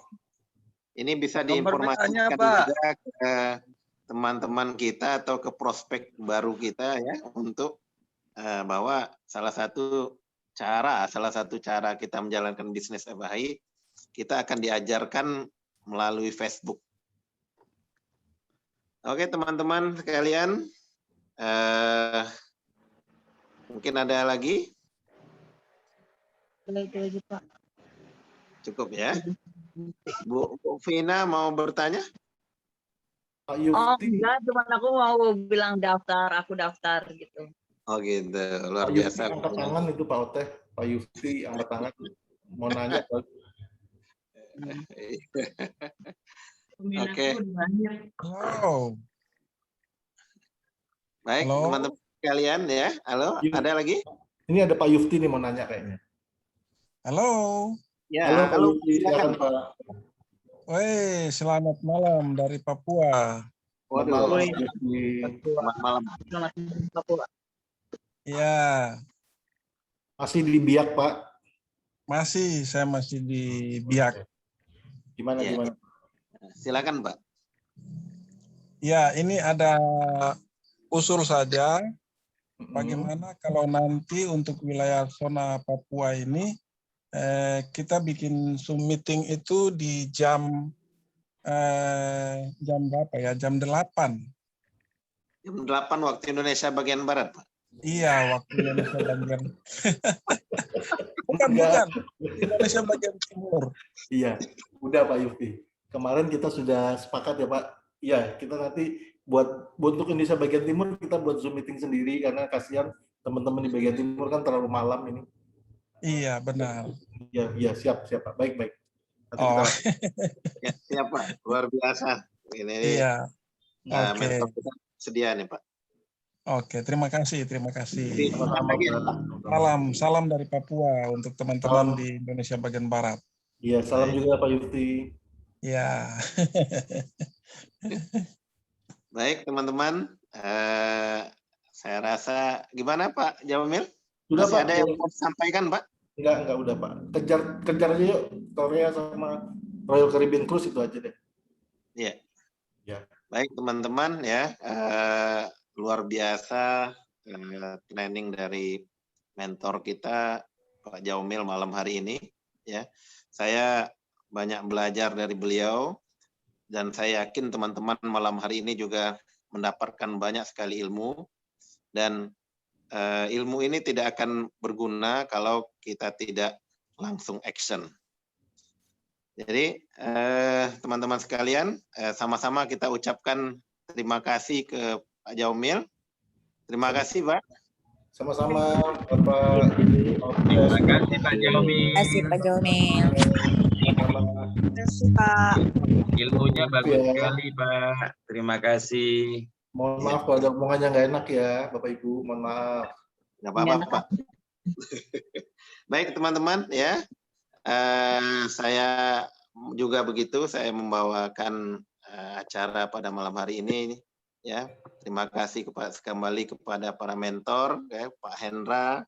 Ini bisa Nomor diinformasikan WA-nya, Pak. juga ke teman-teman kita atau ke prospek baru kita ya, untuk bahwa salah satu cara kita menjalankan bisnis FHI, kita akan diajarkan melalui Facebook. Oke, teman-teman sekalian, mungkin ada lagi? Lagi Pak. Cukup ya. Bu Vina mau bertanya? Oh enggak, cuma aku mau bilang aku daftar gitu. Oh gitu, luar Pak biasa. Yufti angkat tangan itu Pak Oteh. Pak Yufti angkat tangan. Mau nanya. Oke. Halo. Baik, teman-teman sekalian ya. Halo, ada lagi? Ini ada Pak Yufti nih mau nanya kayaknya. Halo. Ya, halo Pak Yufti, silakan Pak. Woi, selamat malam dari Papua. Waduh. Selamat malam. Selamat malam Papua. Ya. Masih di Biak, Pak? Saya masih di Biak. Gimana? Silakan, Pak. Ya, ini ada usul saja. Bagaimana kalau nanti untuk wilayah zona Papua ini kita bikin Zoom meeting itu di jam berapa ya? Jam 8. Jam 8 waktu Indonesia bagian Barat, Pak. Iya, waktu Indonesia bagian. bukan. Indonesia bagian timur. Iya, udah Pak Yufti. Kemarin kita sudah sepakat ya Pak. Iya, kita nanti buat untuk Indonesia bagian timur kita buat Zoom meeting sendiri karena kasihan teman-teman di bagian timur kan terlalu malam ini. Iya, benar. Iya, siap Pak. Baik. Ya, siap Pak. Luar biasa. Ini iya. mentor kita sedia nih Pak. Oke, terima kasih. Salam dari Papua untuk teman-teman di Indonesia bagian Barat. Iya, salam juga Pak Yufti. Ya. Baik teman-teman, saya rasa gimana Pak Jaumil? Sudah Masih Pak. ada yang mau disampaikan Pak? Enggak udah Pak. Kejar aja yuk, Korea sama Royal Caribbean Cruise itu aja deh. Iya. Ya. Baik teman-teman ya, luar biasa training dari mentor kita Pak Jaumil malam hari ini ya. Saya banyak belajar dari beliau dan saya yakin teman-teman malam hari ini juga mendapatkan banyak sekali ilmu, dan ilmu ini tidak akan berguna kalau kita tidak langsung action. Jadi teman-teman sekalian, sama-sama kita ucapkan terima kasih ke Pak Jaumil. Terima kasih Pak. Sama-sama Bapak. Terima kasih Pak Jaumil. Terima kasih Pak Jaumil. Terima kasih Pak. Ilmunya bagus sekali Pak. Terima kasih. Mohon maaf kalau ada omongannya nggak enak ya Bapak Ibu. Mohon maaf. Nggak apa-apa Pak. Baik teman-teman ya. Saya juga begitu, saya membawakan acara pada malam hari ini Ya, terima kasih kembali kepada para mentor, ya, Pak Hendra,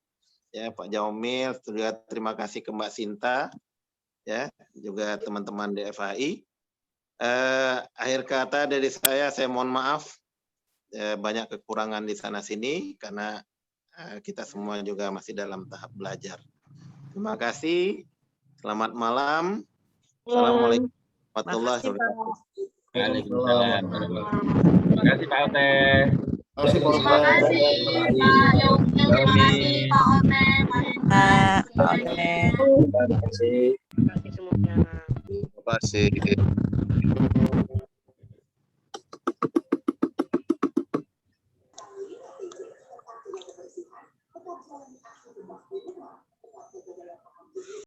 ya, Pak Jaumil, juga terima kasih ke Mbak Sinta, ya, juga teman-teman DFAI. Akhir kata dari saya mohon maaf, banyak kekurangan di sana sini karena kita semua juga masih dalam tahap belajar. Terima kasih, selamat malam. Assalamualaikum warahmatullahi wabarakatuh. Waalaikumsalam. Terima kasih Pak Ote. Terima kasih Pak Ote. Terima kasih Pak Yogi, terima kasih Pak Ote, Pak Hendra. Terima kasih. Terima kasih semuanya. Terima kasih.